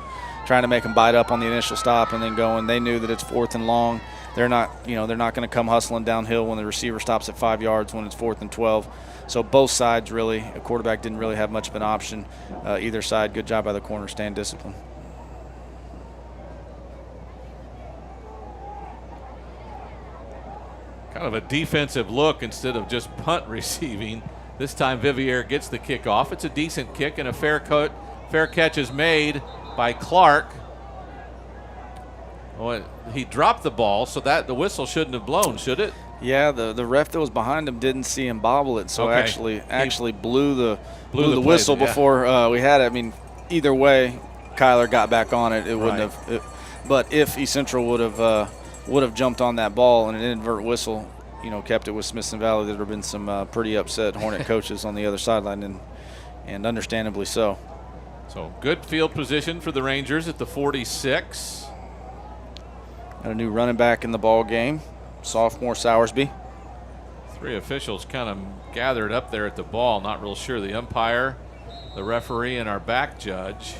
D: trying to make them bite up on the initial stop and then going. They knew that it's 4th and long. They're not going to come hustling downhill when the receiver stops at 5 yards when it's 4th and 12. So both sides really, a quarterback didn't really have much of an option. Either side, good job by the corner, staying disciplined.
C: Kind of a defensive look instead of just punt receiving. This time Vivier gets the kickoff. It's a decent kick and a fair catch is made by Clark. Well, he dropped the ball, so that the whistle shouldn't have blown, should it?
D: Yeah, the ref that was behind him didn't see him bobble it, so
C: okay.
D: actually blew the whistle before we had it. I mean, either way, Kyler got back on it. It wouldn't have. But if East Central would have jumped on that ball and an inadvertent whistle, you know, kept it with Smithson Valley, there would have been some pretty upset Hornet coaches on the other sideline, and understandably so.
C: So good field position for the Rangers at the 46.
D: Got a new running back in the ball game, sophomore Sowersby.
C: 3 officials kind of gathered up there at the ball. Not real sure. The umpire, the referee, and our back judge.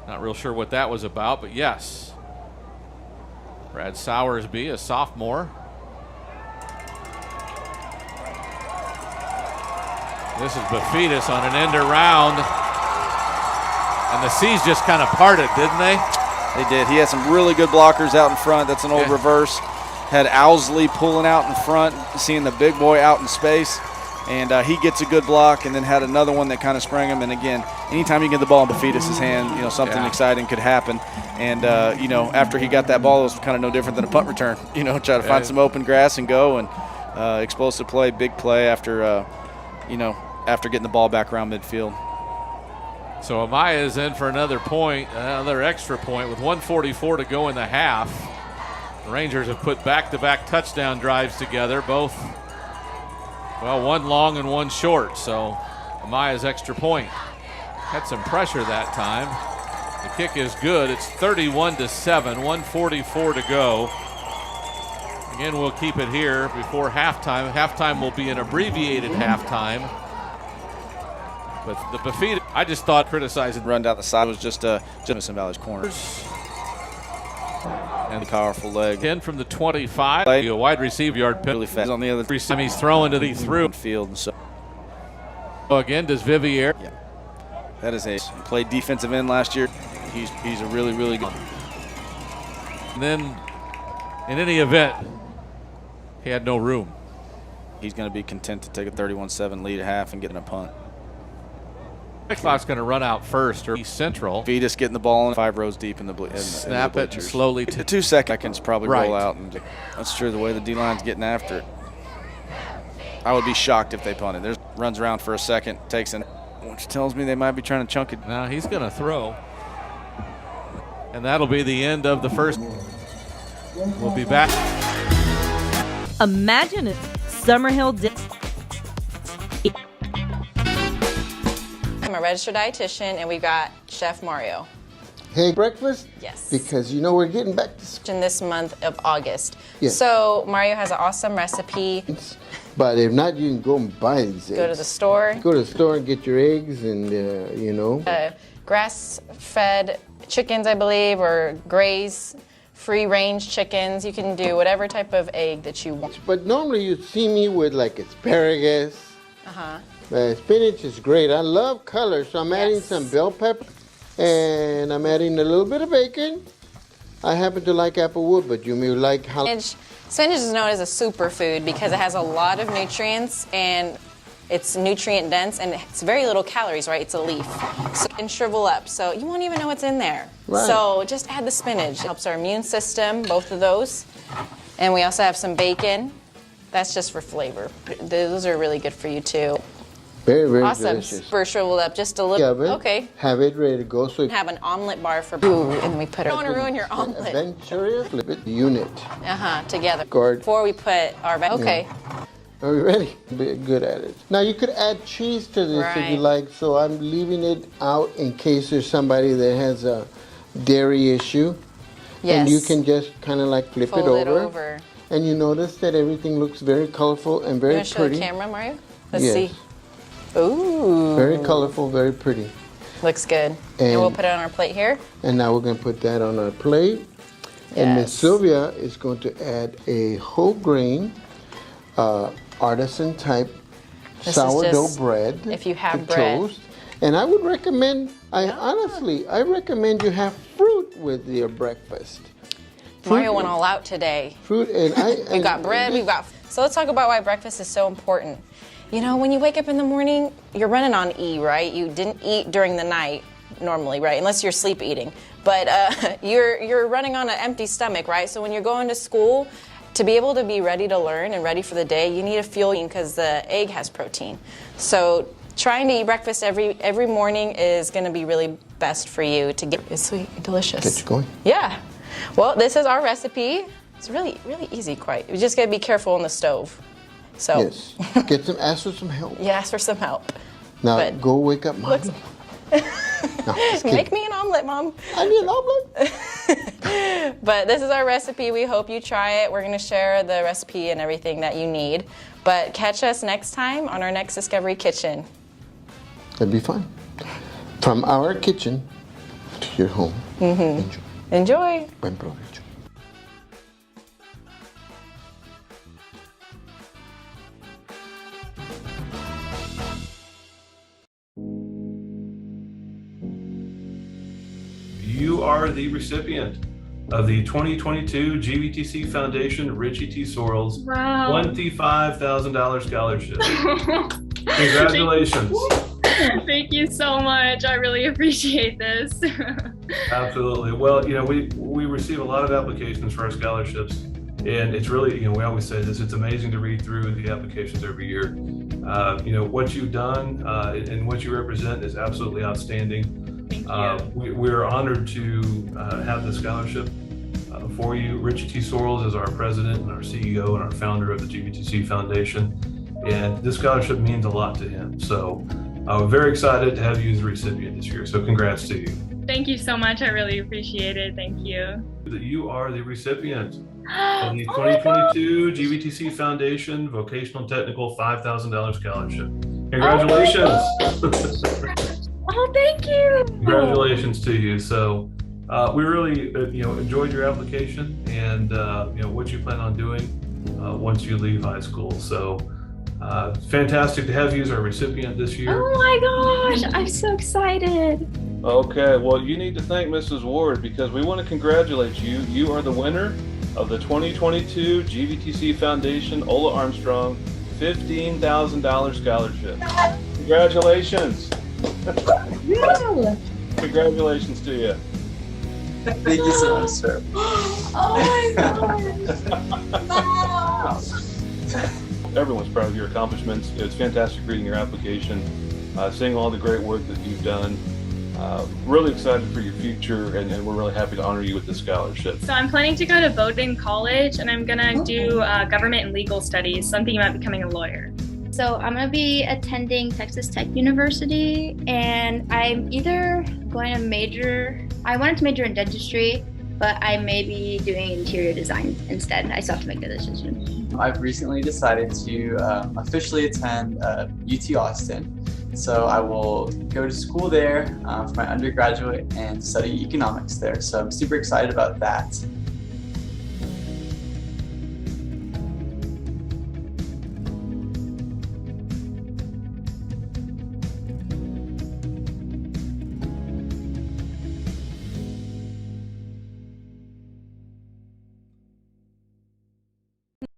C: Not real sure what that was about, but yes. Brad Sowersby, a sophomore. This is Bafidis on an end around. And the C's just kind of parted, didn't they?
D: They did. He had some really good blockers out in front. That's an old reverse. Had Owsley pulling out in front, seeing the big boy out in space. And he gets a good block, and then had another one that kind of sprang him. And again, anytime you get the ball in Bafidis' hand, you know, something exciting could happen. And, you know, after he got that ball, it was kind of no different than a punt return. You know, try to find some open grass and go. And explosive play, big play after, you know, after getting the ball back around midfield.
C: So Amaya is in for another point, another extra point with 1:44 to go in the half. The Rangers have put back-to-back touchdown drives together, both, well, one long and one short. So Amaya's extra point had some pressure that time. The kick is good. It's 31-7, 1:44 to go. Again, we'll keep it here before halftime. Halftime will be an abbreviated halftime. But the Bafidis, I just thought criticizing
D: run down the side was just Smithson Valley's corner. and powerful leg.
C: 10 from the 25. A wide receiver yard
D: Really fast on the other
C: 3 he's throwing to the through
D: field. So
C: again does Vivier.
D: Yeah. That is he played defensive end last year. He's a really good.
C: And then in any event, he had no room.
D: He's going to be content to take a 31-7 lead at half and get in a punt.
C: Kickoff's going to run out first, or East Central.
D: Vetus getting the ball in 5 rows deep in the
C: snap it and slowly.
D: 2 seconds probably roll out, and that's true. The way the D-line's getting after it, I would be shocked if they punted. There's runs around for a second, takes in, which tells me they might be trying to chunk it.
C: Now he's going to throw, and that'll be the end of the first. We'll be back.
B: Imagine if Summerhill did.
L: I'm a registered dietitian, and we've got Chef Mario.
M: Hey, breakfast?
L: Yes.
M: Because you know we're getting back to school.
L: In this month of August.
M: Yes.
L: So Mario has an awesome recipe.
M: But if not, you can go and buy these eggs.
L: Go to the store.
M: Go to the store and get your eggs and, you know.
L: Grass-fed chickens, I believe, or graze, free-range chickens. You can do whatever type of egg that you want.
M: But normally you see me with like asparagus.
L: Uh-huh.
M: Spinach is great. I love color, so I'm adding some bell pepper. And I'm adding a little bit of bacon. I happen to like applewood, but you may like jalapeno.
L: Spinach is known as a superfood because it has a lot of nutrients and it's nutrient dense and it's very little calories, right? It's a leaf. So it can shrivel up, so you won't even know what's in there.
M: Right.
L: So just add the spinach. It helps our immune system, both of those. And we also have some bacon. That's just for flavor. Those are really good for you too.
M: Very
L: awesome.
M: delicious.
L: Super shriveled up just a little. Okay.
M: Have it ready to go. So
L: have an omelet bar for and then we put it. Don't want to ruin your omelet.
M: Venturia flip it unit.
L: Together.
M: Guard.
L: Before we put our okay.
M: Yeah. Are we ready? Be good at it. Now you could add cheese to this if you like. So I'm leaving it out in case there's somebody that has a dairy issue.
L: Yes.
M: And you can just kind of like flip
L: Fold
M: it over. And you notice that everything looks very colorful and very pretty.
L: You want to show the camera, Mario? Let's see.
M: Ooh. Very colorful, very pretty.
L: Looks good. And we'll put it on our plate here.
M: And now we're going to put that on our plate. Yes. And Miss Sylvia is going to add a whole grain, artisan type sourdough bread.
L: If you have bread.
M: Toast. And I would recommend, honestly, I recommend you have fruit with your breakfast.
L: Mario went all out today.
M: Fruit and
L: we've got bread, So let's talk about why breakfast is so important. You know, when you wake up in the morning, you're running on E, right? You didn't eat during the night normally, right? Unless you're sleep eating. But you're running on an empty stomach, right? So when you're going to school, to be able to be ready to learn and ready for the day, you need a fuel because the egg has protein. So trying to eat breakfast every morning is going to be really best for you to get it sweet and delicious.
M: Get you going.
L: Yeah. Well, this is our recipe. It's really easy, quite. You just got to be careful on the stove. So.
M: Yes. Ask for some help.
L: Yeah, ask for some help.
M: Now go wake up Mommy.
L: Make me an omelet, Mom.
M: I need an omelet.
L: But this is our recipe. We hope you try it. We're going to share the recipe and everything that you need. But catch us next time on our next Discovery Kitchen.
M: That'd be fun. From our kitchen to your home.
L: Mm-hmm. Enjoy.
M: Buen provecho.
N: You are the recipient of the 2022 GVTC Foundation Richie T. Sorrells $25,000 scholarship. Congratulations.
O: Thank you so much. I really appreciate this.
N: Absolutely. Well, you know, we receive a lot of applications for our scholarships, and it's really, you know, we always say this, it's amazing to read through the applications every year. You know, what you've done and what you represent is absolutely outstanding. We're honored to have the scholarship for you. Richie T. Sorrells is our president and our CEO and our founder of the GVTC Foundation, and this scholarship means a lot to him. So we're very excited to have you as the recipient this year. So congrats to you.
O: Thank you so much. I really appreciate it. Thank you.
N: You are the recipient of the 2022 GVTC Foundation Vocational Technical $5,000 scholarship. Congratulations.
O: Oh, thank you.
N: Congratulations to you. So we really enjoyed your application and what you plan on doing once you leave high school. So fantastic to have you as our recipient this year.
O: Oh my gosh, I'm so excited.
P: Okay, well, you need to thank Mrs. Ward because we want to congratulate you. You are the winner of the 2022 GVTC Foundation Ola Armstrong $15,000 scholarship. Congratulations. Congratulations to you.
Q: Thank you so much, sir.
O: Oh my gosh.
P: Everyone's proud of your accomplishments. It's fantastic reading your application, seeing all the great work that you've done. Really excited for your future, and we're really happy to honor you with this scholarship.
O: So I'm planning to go to Bowdoin College, and I'm gonna do government and legal studies. So I'm thinking about becoming a lawyer.
R: So I'm going to be attending Texas Tech University, and I'm either going to I wanted to major in dentistry, but I may be doing interior design instead. I still have to make the decision.
Q: I've recently decided to officially attend UT Austin. So I will go to school there for my undergraduate and study economics there. So I'm super excited about that.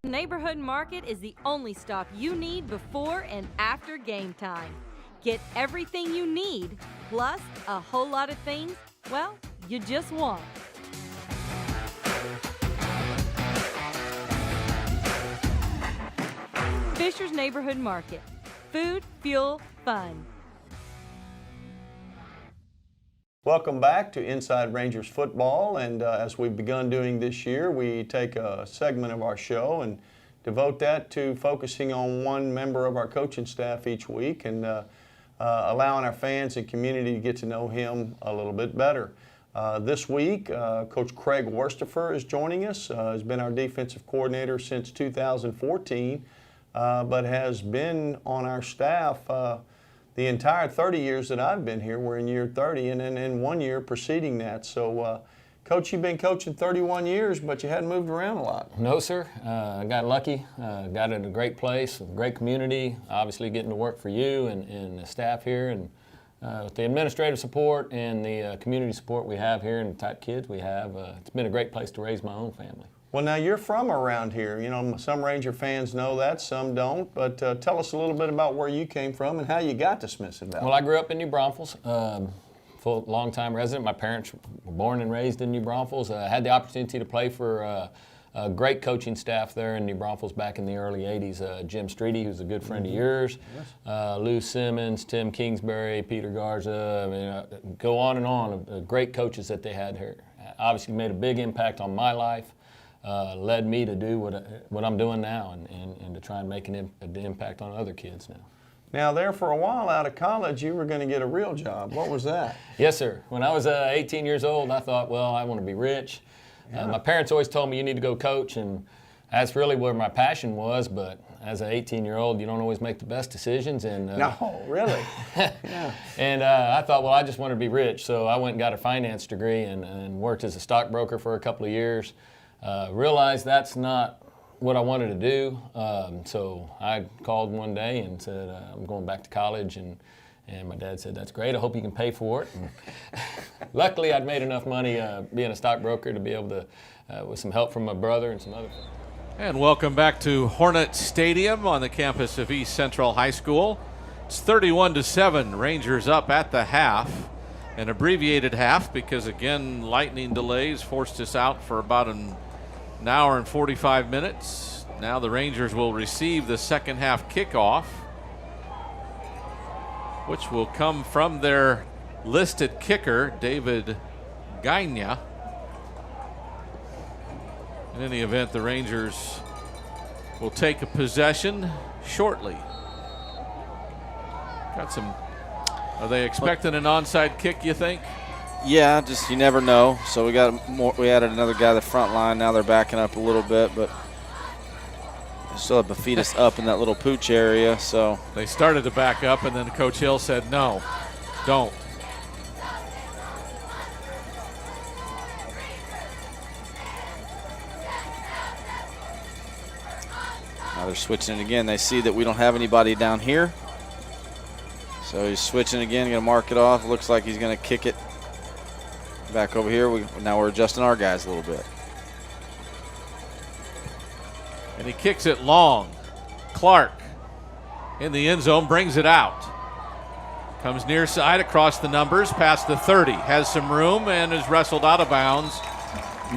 B: Neighborhood Market is the only stop you need before and after game time. Get everything you need, plus a whole lot of things, well, you just want. Fisher's Neighborhood Market. Food, fuel, fun.
S: Welcome back to Inside Rangers Football, and as we've begun doing this year, we take a segment of our show and devote that to focusing on one member of our coaching staff each week and allowing our fans and community to get to know him a little bit better. This week, Coach Craig Worstifer is joining us. He's been our defensive coordinator since 2014, but has been on our staff the entire 30 years that I've been here. We're in year 30, and then in 1 year preceding that. So, Coach, you've been coaching 31 years, but you hadn't moved around a lot.
T: No, sir. I got lucky. Got in a great place, a great community, obviously getting to work for you and the staff here. And with the administrative support and the community support we have here and the type of kids we have, it's been a great place to raise my own family.
S: Well, now you're from around here. You know, some Ranger fans know that, some don't. But tell us a little bit about where you came from and how you got to Smithson Valley.
T: Well, I grew up in New Braunfels, long-time resident. My parents were born and raised in New Braunfels. I had the opportunity to play for a great coaching staff there in New Braunfels back in the early 80s. Jim Streety, who's a good friend of yours, yes. Lou Simmons, Tim Kingsbury, Peter Garza. I mean, go on and on. Great coaches that they had here. Obviously made a big impact on my life. Led me to do what I'm doing now and to try and make an impact on other kids now.
S: Now there for a while out of college, you were going to get a real job. What was that?
T: Yes, sir. When I was 18 years old, I thought, well, I want to be rich. Yeah. My parents always told me you need to go coach, and that's really where my passion was. But as an 18-year-old, you don't always make the best decisions. And
S: no, really?
T: Yeah. And I thought, well, I just wanted to be rich. So I went and got a finance degree and worked as a stockbroker for a couple of years. Realized that's not what I wanted to do, so I called one day and said, I'm going back to college, and my dad said, that's great, I hope you can pay for it. And luckily, I'd made enough money being a stockbroker to be able to, with some help from my brother and some other friends.
C: And welcome back to Hornets Stadium on the campus of East Central High School. It's 31-7, Rangers up at the half. An abbreviated half because, again, lightning delays forced us out for about an hour and 45 minutes. Now the Rangers will receive the second half kickoff, which will come from their listed kicker, David Gaina. In any event, the Rangers will take a possession shortly. Got some. Are they expecting an onside kick, you think?
D: Yeah, just you never know. So we got more. We added another guy to the front line. Now they're backing up a little bit, but they still have Bafetus up in that little pooch area. So
C: they started to back up, and then Coach Hill said, "No, don't."
D: they're switching it again. They see that we don't have anybody down here. So he's switching again, going to mark it off. Looks like he's going to kick it back over here. Now we're adjusting our guys a little bit.
C: And he kicks it long. Clark in the end zone, brings it out. Comes near side across the numbers, past the 30. Has some room and is wrestled out of bounds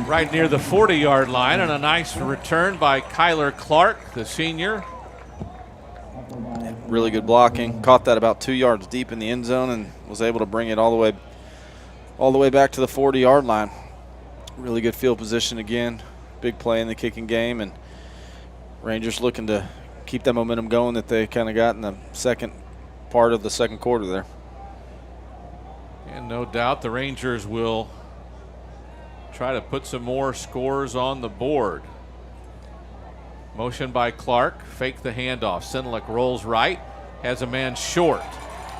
C: right near the 40-yard line. And a nice return by Kyler Clark, the senior.
D: Really good blocking. Caught that about 2 yards deep in the end zone and was able to bring it all the way back to the 40-yard line. Really good field position again. Big play in the kicking game, and Rangers looking to keep that momentum going that they kind of got in the second part of the second quarter there.
C: And no doubt the Rangers will try to put some more scores on the board. Motion by Clark, fake the handoff. Sinelick rolls right, has a man short.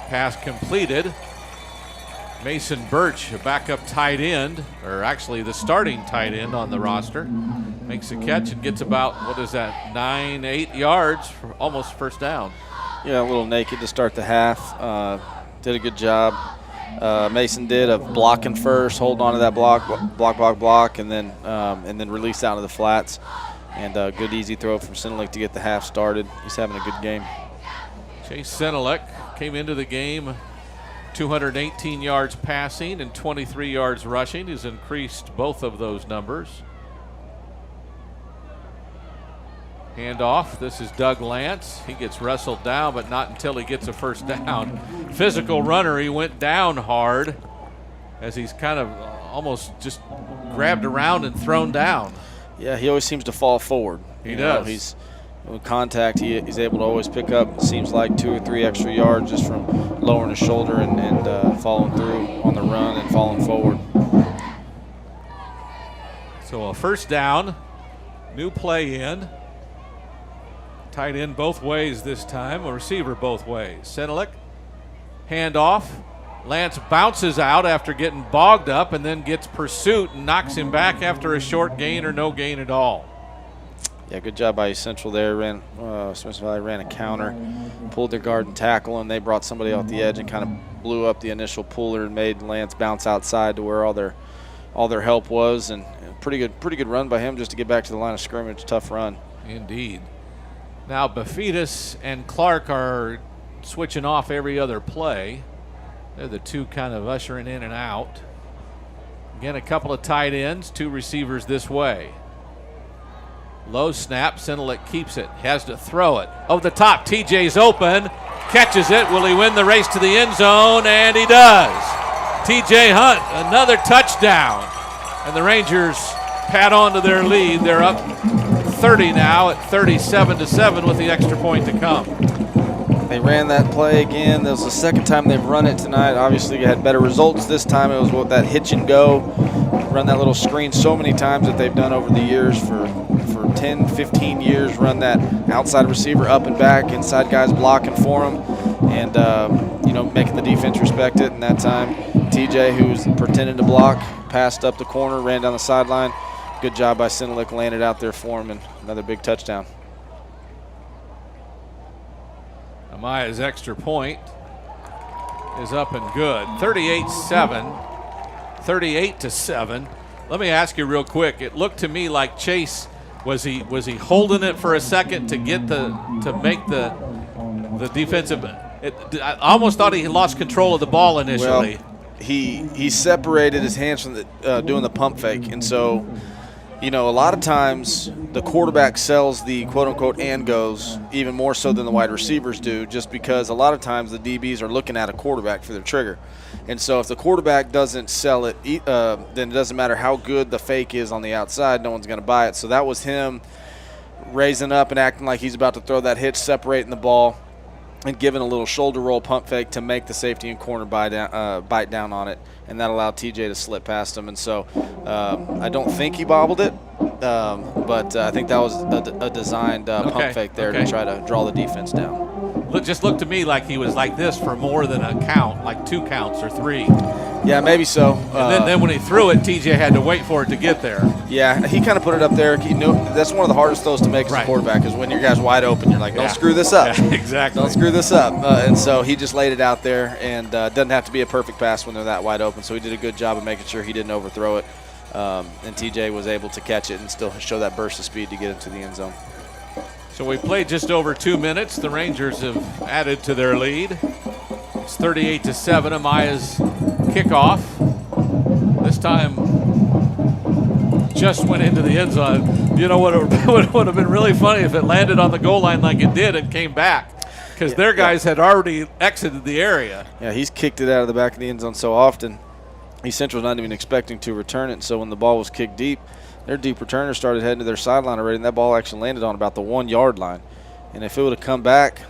C: Pass completed. Mason Birch, a backup tight end, or actually the starting tight end on the roster, makes a catch and gets about, 8 yards for almost first down.
D: Yeah, a little naked to start the half. Did a good job. Mason did of blocking first, holding on to that block, and then release out of the flats. And a good easy throw from Sinelick to get the half started. He's having a good game.
C: Chase Sinelick came into the game 218 yards passing and 23 yards rushing. He's increased both of those numbers. Handoff. This is Doug Lance. He gets wrestled down, but not until he gets a first down. Physical runner. He went down hard as he's kind of almost just grabbed around and thrown down.
D: Yeah, he always seems to fall forward.
C: He does.
D: He's with contact. He's able to always pick up, seems like 2 or 3 extra yards just from lowering his shoulder and following through on the run and falling forward.
C: So a first down, new play in. Tight end both ways this time, a receiver both ways. Sinelick, handoff. Lance bounces out after getting bogged up and then gets pursuit and knocks him back after a short gain or no gain at all.
D: Yeah, good job by East Central there. Smithson Valley ran a counter, pulled their guard and tackle, and they brought somebody off the edge and kind of blew up the initial puller and made Lance bounce outside to where all their help was. And pretty good run by him just to get back to the line of scrimmage. Tough run.
C: Indeed. Now Bafidis and Clark are switching off every other play. They're the two kind of ushering in and out. Again, a couple of tight ends, 2 receivers this way. Low snap, Sinelick keeps it, has to throw it. Over the top, TJ's open, catches it. Will he win the race to the end zone? And he does. TJ Hunt, another touchdown. And the Rangers pad on to their lead. They're up 30 now at 37-7 with the extra point to come.
D: They ran that play again. That was the second time they've run it tonight. Obviously, you had better results this time. It was with that hitch and go. Run that little screen so many times that they've done over the years for 10, 15 years. Run that outside receiver up and back, inside guys blocking for them, and making the defense respect it. And that time, TJ, who was pretending to block, passed up the corner, ran down the sideline. Good job by Sinelick, landed out there for him, and another big touchdown.
C: Amaya's extra point is up and good. 38-7, 38-7. Let me ask you real quick. It looked to me like Chase was he holding it for a second to make the defensive. I almost thought he lost control of the ball initially.
D: Well, he separated his hands from doing the pump fake, and so. A lot of times the quarterback sells the quote-unquote and goes even more so than the wide receivers do, just because a lot of times the DBs are looking at a quarterback for their trigger. And so if the quarterback doesn't sell it, then it doesn't matter how good the fake is on the outside, no one's going to buy it. So that was him raising up and acting like he's about to throw that hitch, separating the ball, and giving a little shoulder roll pump fake to make the safety and corner bite down on it, and that allowed TJ to slip past him. And so I don't think he bobbled it, but I think that was a designed pump fake there to try to draw the defense down.
C: Just looked to me like he was like this for more than a count, like 2 counts or 3.
D: Yeah, maybe so.
C: And then when he threw it, TJ had to wait for it to get there.
D: Yeah, he kind of put it up there. That's one of the hardest throws to make as a quarterback, is when your guy's wide open. You're like, don't screw this up.
C: Yeah, exactly.
D: Don't screw this up. And so he just laid it out there, and doesn't have to be a perfect pass when they're that wide open. So he did a good job of making sure he didn't overthrow it. And TJ was able to catch it and still show that burst of speed to get into the end zone.
C: So we played just over 2 minutes. The Rangers have added to their lead. It's 38-7. Amaya's kickoff. This time just went into the end zone. You know what? It would have been really funny if it landed on the goal line like it did and came back, because their guys had already exited the area.
D: Yeah, he's kicked it out of the back of the end zone so often. East Central's not even expecting to return it. So when the ball was kicked deep, their deep returners started heading to their sideline already, and that ball actually landed on about the 1 yard line. And if it would have come back,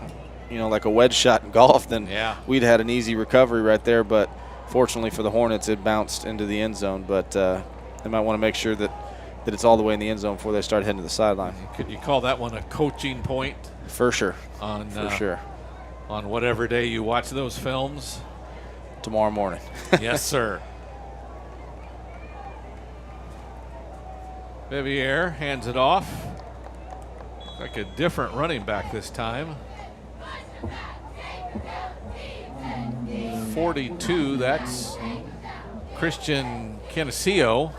D: like a wedge shot in golf, then we'd had an easy recovery right there. But fortunately for the Hornets, it bounced into the end zone. But they might want to make sure that it's all the way in the end zone before they start heading to the sideline.
C: Could you call that one a coaching point?
D: For sure.
C: For sure. On whatever day you watch those films?
D: Tomorrow morning.
C: Yes, sir. Vivier hands it off. Like a different running back this time. 42, that's Christian Canasio,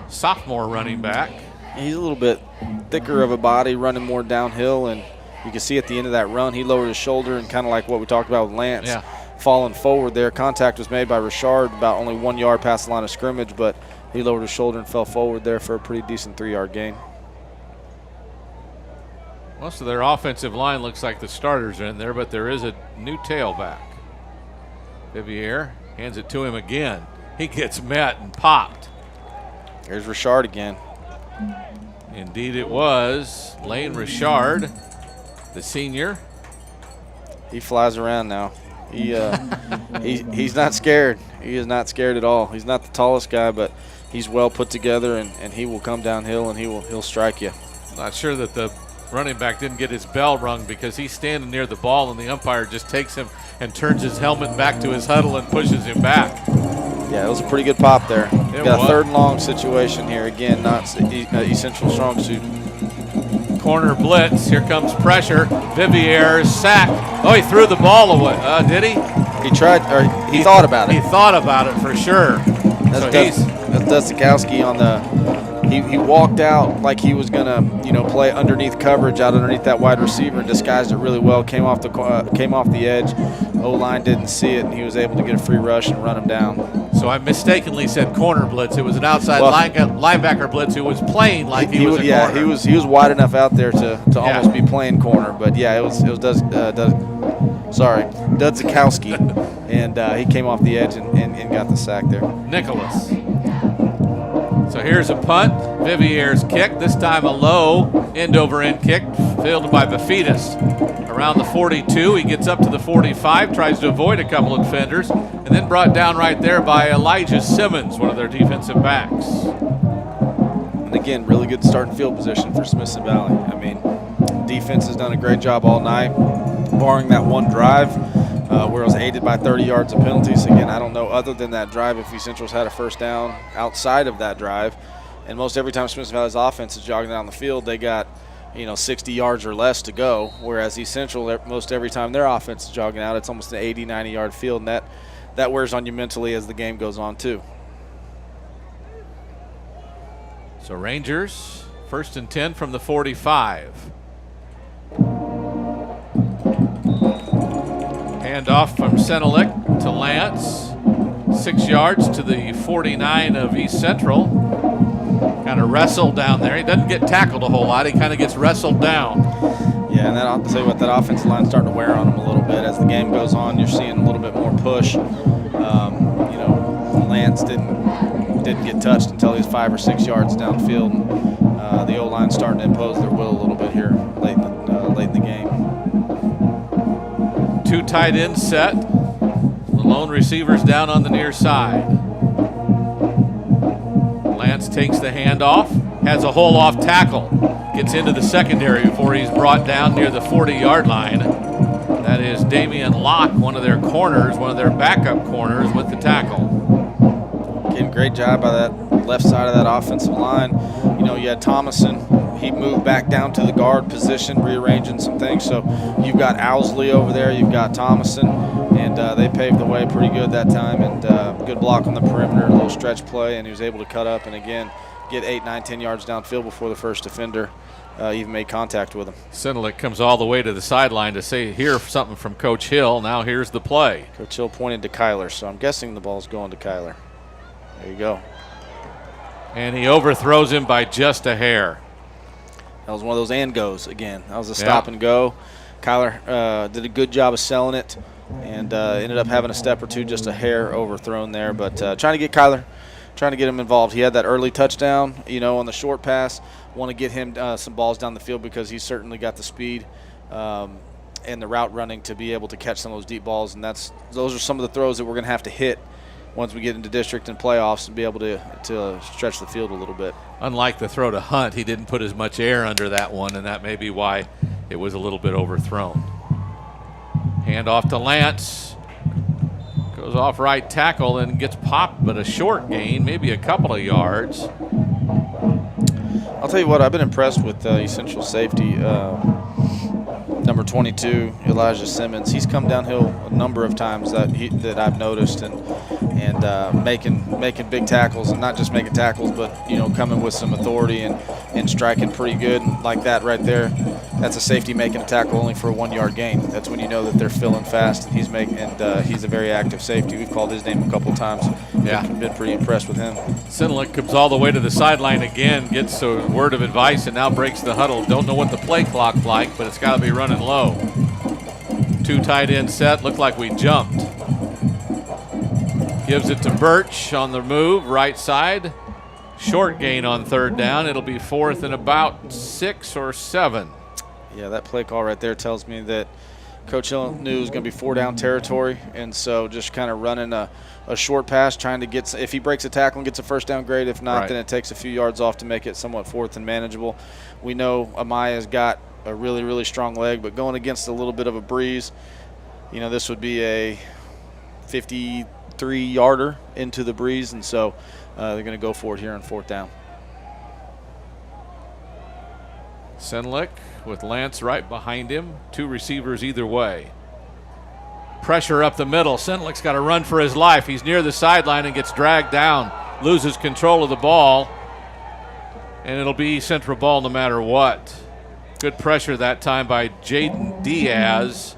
C: sophomore running back.
D: He's a little bit thicker of a body, running more downhill, and you can see at the end of that run, he lowered his shoulder, and kind of like what we talked about with Lance, falling forward there. Contact was made by Richard about only 1 yard past the line of scrimmage, but he lowered his shoulder and fell forward there for a pretty decent 3 yard gain.
C: Most of their offensive line looks like the starters are in there, but there is a new tailback. Vivier hands it to him again. He gets met and popped.
D: Here's Richard again.
C: Indeed it was. Lane Richard, the senior.
D: He flies around now. He's not scared. He is not scared at all. He's not the tallest guy, but he's well put together, and he will come downhill and he'll strike you.
C: Not sure that the running back didn't get his bell rung, because he's standing near the ball and the umpire just takes him and turns his helmet back to his huddle and pushes him back.
D: Yeah, it was a pretty good pop there.
C: It
D: Got
C: was.
D: a 3rd and long situation here. Again, not East Central strong suit.
C: Corner blitz. Here comes pressure. Vivier sacked. Oh, he threw the ball away. Did he?
D: He tried, or he thought about it.
C: He thought about it for sure.
D: That's Dustikowski on the. He walked out like he was gonna, play underneath coverage, out underneath that wide receiver, and disguised it really well. Came off the edge. O-line didn't see it, and he was able to get a free rush and run him down.
C: So I mistakenly said corner blitz. It was an outside linebacker blitz who was playing like he was a corner.
D: he was wide enough out there to almost be playing corner. But yeah, it was Dudsikowski, and he came off the edge and got the sack there.
C: Nicholas. So here's a punt. Vivier's kick, this time a low end-over-end kick, fielded by Bafidas. Around the 42, he gets up to the 45, tries to avoid a couple of defenders, and then brought down right there by Elijah Simmons, one of their defensive backs.
D: And again, really good starting field position for Smithson Valley. I mean, defense has done a great job all night, barring that one drive where it was aided by 30 yards of penalties. Again, I don't know, other than that drive, if East Central's had a first down outside of that drive. And most every time Smithson Valley's offense is jogging down the field, they got 60 yards or less to go, whereas East Central, most every time their offense is jogging out, it's almost an 80, 90-yard field, and that wears on you mentally as the game goes on too.
C: So Rangers, 1st and 10 from the 45. Handoff from Senelik to Lance. 6 yards to the 49 of East Central. Kind of wrestled down there. He doesn't get tackled a whole lot. He kind of gets wrestled down.
D: Yeah, and I'll tell you what, that offensive line's starting to wear on him a little bit. As the game goes on, you're seeing a little bit more push. Lance didn't get touched until he was 5 or 6 yards downfield. The O-line's starting to impose their will a little bit here late in the game.
C: 2 tight ends set. The lone receiver's down on the near side. Lance takes the handoff, has a hole off tackle, gets into the secondary before he's brought down near the 40-yard line. That is Damian Locke, one of their corners, one of their backup corners, with the tackle.
D: Again, great job by that left side of that offensive line. You know, you had Thomason. He moved back down to the guard position, rearranging some things. So you've got Owsley over there. You've got Thomason. And they paved the way pretty good that time. And good block on the perimeter, a little stretch play. And he was able to cut up and, again, get 8, 9, 10 yards downfield before the first defender even made contact with him.
C: Sindelik comes all the way to the sideline to hear something from Coach Hill. Now here's the play.
D: Coach Hill pointed to Kyler, so I'm guessing the ball's going to Kyler. There you go.
C: And he overthrows him by just a hair.
D: That was one of those and goes again. That was a stop and go. Kyler did a good job of selling it and ended up having a step or two, just a hair overthrown there. But trying to get Kyler, trying to get him involved. He had that early touchdown, you know, on the short pass. Want to get him some balls down the field because he's certainly got the speed and the route running to be able to catch some of those deep balls. And those are some of the throws that we're going to have to hit once we get into district and playoffs and be able to stretch the field a little bit.
C: Unlike the throw to Hunt, he didn't put as much air under that one, and that may be why it was a little bit overthrown. Hand off to Lance. Goes off right tackle and gets popped, but a short gain, maybe a couple of yards.
D: I'll tell you what, I've been impressed with essential safety. Number 22, Elijah Simmons. He's come downhill a number of times that I've noticed, and making big tackles, and not just making tackles, but coming with some authority and striking pretty good like that right there. That's a safety making a tackle only for a 1 yard gain. That's when you know that they're filling fast, and he's a very active safety. We've called his name a couple times.
C: Yeah,
D: been pretty impressed with him.
C: Sindelik comes all the way to the sideline again, gets a word of advice, and now breaks the huddle. Don't know what the play clock's like, but it's got to be running low. 2 tight end set. Looked like we jumped. Gives it to Birch on the move, right side. Short gain on 3rd down. It'll be 4th and about 6 or 7.
D: Yeah, that play call right there tells me that Coach Hill knew it was going to be 4-down territory, and so just kind of running a short pass, trying to get – if he breaks a tackle and gets a 1st down, great. If not, then it takes a few yards off to make it somewhat 4th and manageable. We know Amaya's got a really, really strong leg, but going against a little bit of a breeze, this would be a 53-yarder into the breeze, and so they're going to go for it here on 4th down.
C: Sindelik with Lance right behind him. 2 receivers either way. Pressure up the middle. Sindelik's got to run for his life. He's near the sideline and gets dragged down. Loses control of the ball. And it'll be Central ball no matter what. Good pressure that time by Jaden Diaz,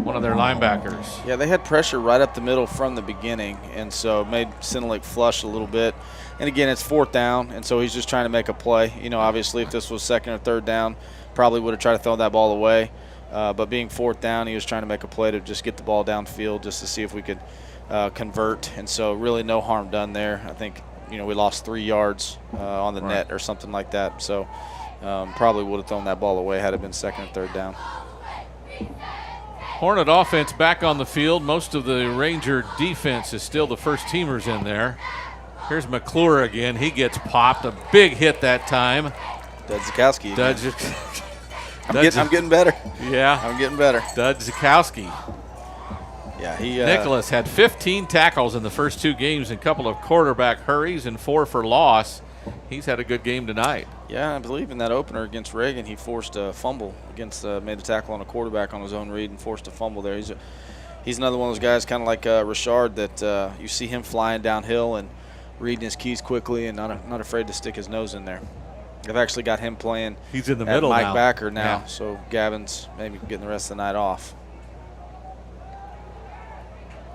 C: one of their linebackers.
D: Yeah, they had pressure right up the middle from the beginning, and so it made Sindelik flush a little bit. And again, it's 4th down, and so he's just trying to make a play. Obviously, if this was 2nd or 3rd down, probably would have tried to throw that ball away. But being 4th down, he was trying to make a play to just get the ball downfield just to see if we could convert. And so really no harm done there. I think, we lost 3 yards on the net or something like that. So probably would have thrown that ball away had it been 2nd or 3rd down.
C: Hornet offense back on the field. Most of the Ranger defense is still the first teamers in there. Here's McClure again. He gets popped. A big hit that time.
D: Dud Zukowski. I'm getting better.
C: Yeah.
D: I'm getting better.
C: Dud Zukowski.
D: Yeah,
C: Nicholas had 15 tackles in the first 2 games and a couple of quarterback hurries and 4 for loss. He's had a good game tonight.
D: Yeah, I believe in that opener against Reagan, he forced a fumble made a tackle on a quarterback on his own read and forced a fumble there. He's another one of those guys, kind of like Richard, that you see him flying downhill and reading his keys quickly and not afraid to stick his nose in there. I've actually got him playing.
C: He's in the middle
D: Mike
C: now.
D: Backer now,
C: Yeah.
D: So Gavin's maybe getting the rest of the night off.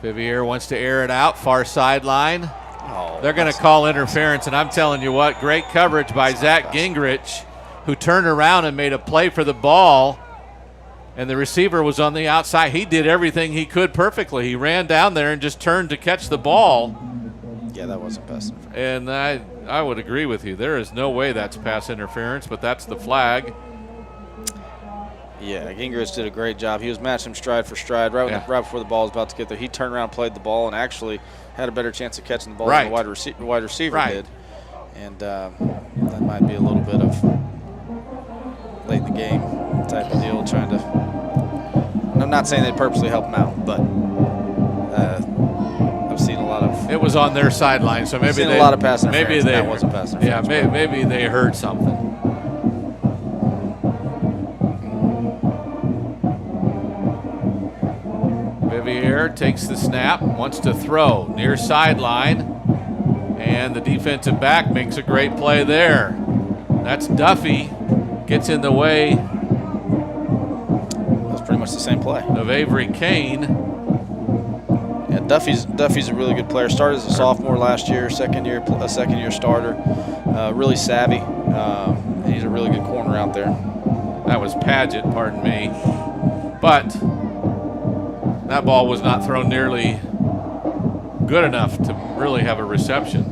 C: Vivier wants to air it out, far sideline.
D: Oh,
C: they're going to call interference, and I'm telling you what, great coverage by Zach Gingrich, who turned around and made a play for the ball, and the receiver was on the outside. He did everything he could perfectly. He ran down there and just turned to catch the ball.
D: Yeah, that wasn't pass interference.
C: And I would agree with you. There is no way that's pass interference, but that's the flag.
D: Yeah, Gingrich did a great job. He was matching stride for stride right before the ball was about to get there. He turned around, played the ball, and actually had a better chance of catching the ball than the wide receiver did. And that might be a little bit of late in the game type of deal, trying to – I'm not saying they purposely help him out, but I've seen a lot lot of.
C: It was on their sideline, so maybe
D: a lot of pass interference.
C: Maybe they
D: that wasn't pass interference.
C: Yeah, maybe they heard something. Vivier takes the snap, wants to throw near sideline, and the defensive back makes a great play there. That's Duffy, gets in the way.
D: That's pretty much the same play
C: of Avery Kane.
D: Yeah, Duffy's a really good player. Started as a sophomore last year, second year starter. Really savvy. He's a really good corner out there.
C: That was Paget, pardon me, but that ball was not thrown nearly good enough to really have a reception.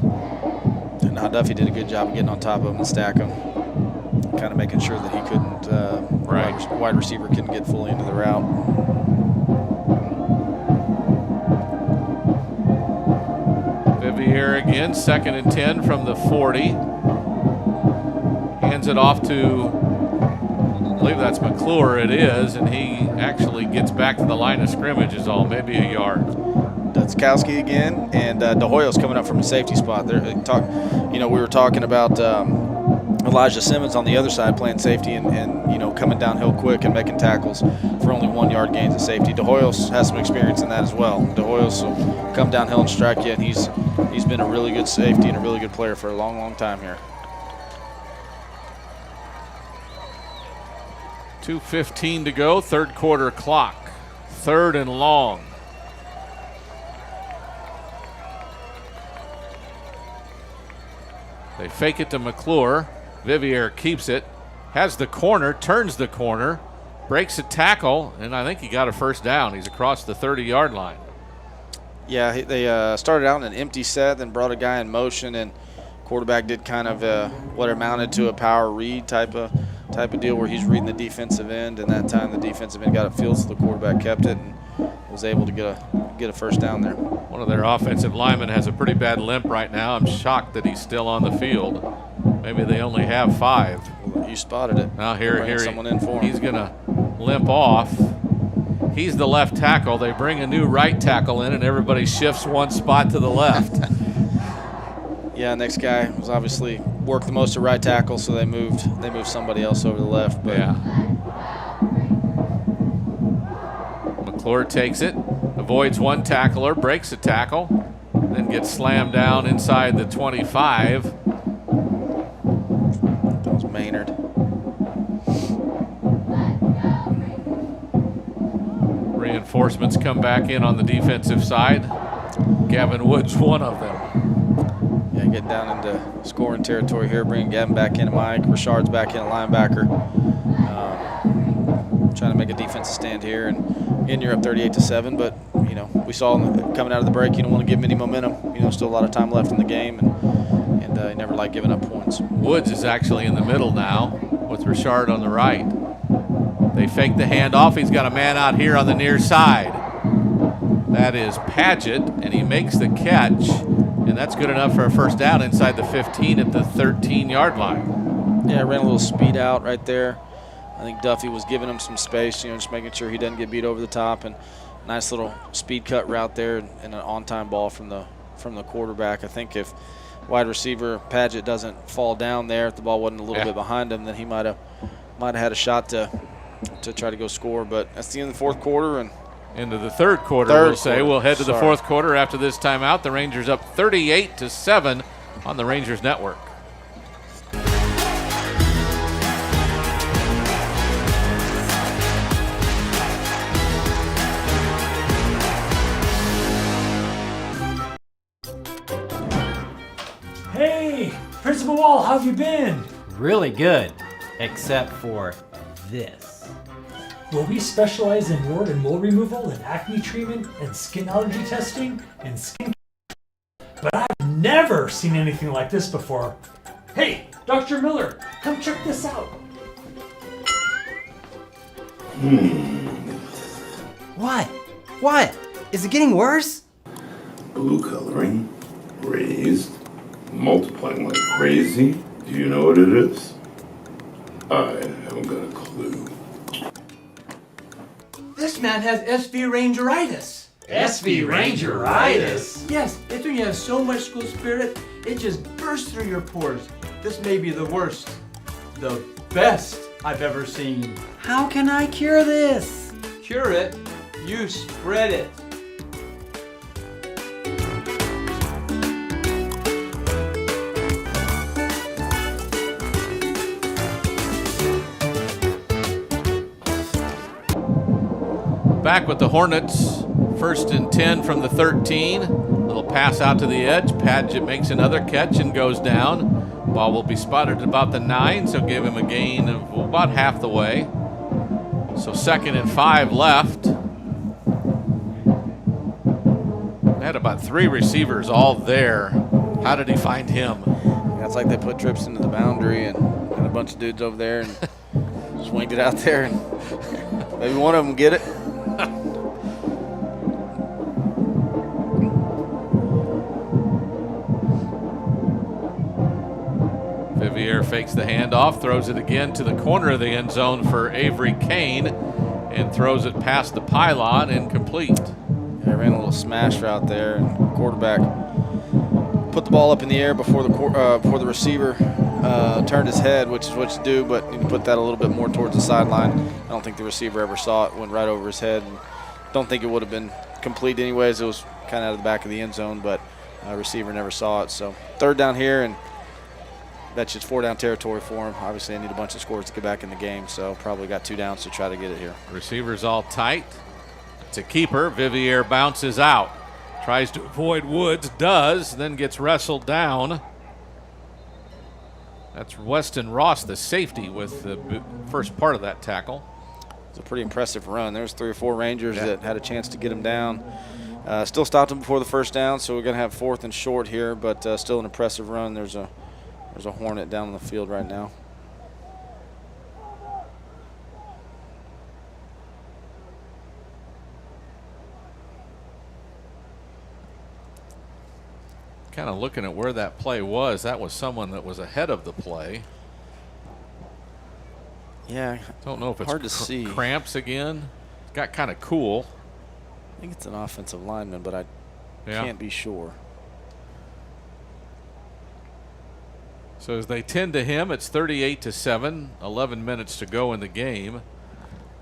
D: And now Duffy did a good job of getting on top of him and stacking him, kind of making sure that he couldn't, wide receiver couldn't get fully into the route.
C: Vivier again, 2nd and 10 from the 40. Hands it off to, I believe that's McClure, it is, and he actually gets back to the line of scrimmage is all, maybe a yard.
D: Dutzkowski again, and De Hoyo's coming up from a safety spot. We were talking about Elijah Simmons on the other side playing safety and coming downhill quick and making tackles for only 1 yard gains of safety. De Hoyos has some experience in that as well. De Hoyos will come downhill and strike you, and he's been a really good safety and a really good player for a long, long time here.
C: 2:15 to go, 3rd quarter clock. 3rd and long. They fake it to McClure. Vivier keeps it, has the corner, turns the corner, breaks a tackle, and I think he got a first down. He's across the 30-yard line.
D: Yeah, they started out in an empty set, then brought a guy in motion, and quarterback did kind of what amounted to a power read type of deal where he's reading the defensive end, and that time the defensive end got it filled, so the quarterback kept it and was able to get a first down there.
C: One of their offensive linemen has a pretty bad limp right now. I'm shocked that he's still on the field. Maybe they only have 5.
D: You spotted it.
C: Now here
D: someone in for him.
C: He's gonna limp off. He's the left tackle. They bring a new right tackle in, and everybody shifts one spot to the left.
D: Yeah, next guy was obviously worked the most at right tackle, so they moved somebody else over the left. But
C: yeah. McClure takes it, avoids one tackler, breaks a tackle, then gets slammed down inside the 25.
D: That was Maynard.
C: Reinforcements come back in on the defensive side. Gavin Woods, one of them.
D: Yeah, getting down into scoring territory here, bringing Gavin back into Mike. Richard's back in a linebacker. Trying to make a defensive stand here, and you're up 38-7. But we saw coming out of the break, you don't want to give him any momentum. Still a lot of time left in the game, and you never like giving up points.
C: Woods is actually in the middle now with Richard on the right. They fake the handoff. He's got a man out here on the near side. That is Paget, and he makes the catch, and that's good enough for a first down inside the 15 at the 13-yard line.
D: Yeah, ran a little speed out right there. I think Duffy was giving him some space, just making sure he doesn't get beat over the top, and nice little speed cut route there and an on-time ball from the quarterback. I think if wide receiver Paget doesn't fall down there, if the ball wasn't a little bit behind him, then he might have had a shot to try to go score. But that's the end of the 4th quarter and
C: into the 3rd quarter. We'll head to the 4th quarter after this timeout. The Rangers up 38-7 on the Rangers Network.
U: Hey, Principal Wall, how have you been? Really good, except for this. Well, we specialize in wart and mole removal and acne treatment and skin allergy testing and skin. But I've never seen anything like this before. Hey, Dr. Miller, come check this out.
V: What? What? Is it getting worse?
W: Blue coloring, raised, multiplying like crazy. Do you know what it is? I haven't got a clue.
V: This man has SV Rangeritis.
U: SV Rangeritis?
A: Yes, it's when you have so much school spirit, it just bursts through your pores. This may be the worst, the best I've ever seen.
U: How can I cure this?
A: Cure it, you spread it.
C: Back with the Hornets, 1st and 10 from the 13. Little pass out to the edge. Padgett makes another catch and goes down. Ball will be spotted at about the 9, so give him a gain of about half the way. So 2nd and 5 left. Had about 3 receivers all there. How did he find him?
D: Yeah, it's like they put trips into the boundary and a bunch of dudes over there and just winged it out there, and maybe one of them get it.
C: Vivier fakes the handoff, throws it again to the corner of the end zone for Avery Kane, and throws it past the pylon, incomplete.
D: Yeah, ran a little smash route there, and the quarterback put the ball up in the air before the receiver turned his head, which is what you do, but you can put that a little bit more towards the sideline. I don't think the receiver ever saw it, went right over his head, and don't think it would have been complete anyways. It was kind of out of the back of the end zone, but receiver never saw it. So 3rd down here, and that's just 4 down territory for him. Obviously, they need a bunch of scores to get back in the game, so probably got 2 downs to try to get it here.
C: Receivers all tight. It's a keeper. Vivier bounces out. Tries to avoid Woods, does, then gets wrestled down. That's Weston Ross, the safety, with the first part of that tackle.
D: It's a pretty impressive run. There's 3 or 4 Rangers that had a chance to get him down. Still stopped him before the 1st down, so we're going to have 4th and short here, but still an impressive run. There's a Hornet down on the field right now.
C: Kind of looking at where that play was, that was someone that was ahead of the play.
D: Yeah,
C: don't know if it's
D: hard to see.
C: Cramps again. It got kind of cool.
D: I think it's an offensive lineman, but I can't be sure.
C: So as they tend to him, it's 38-7, 11 minutes to go in the game.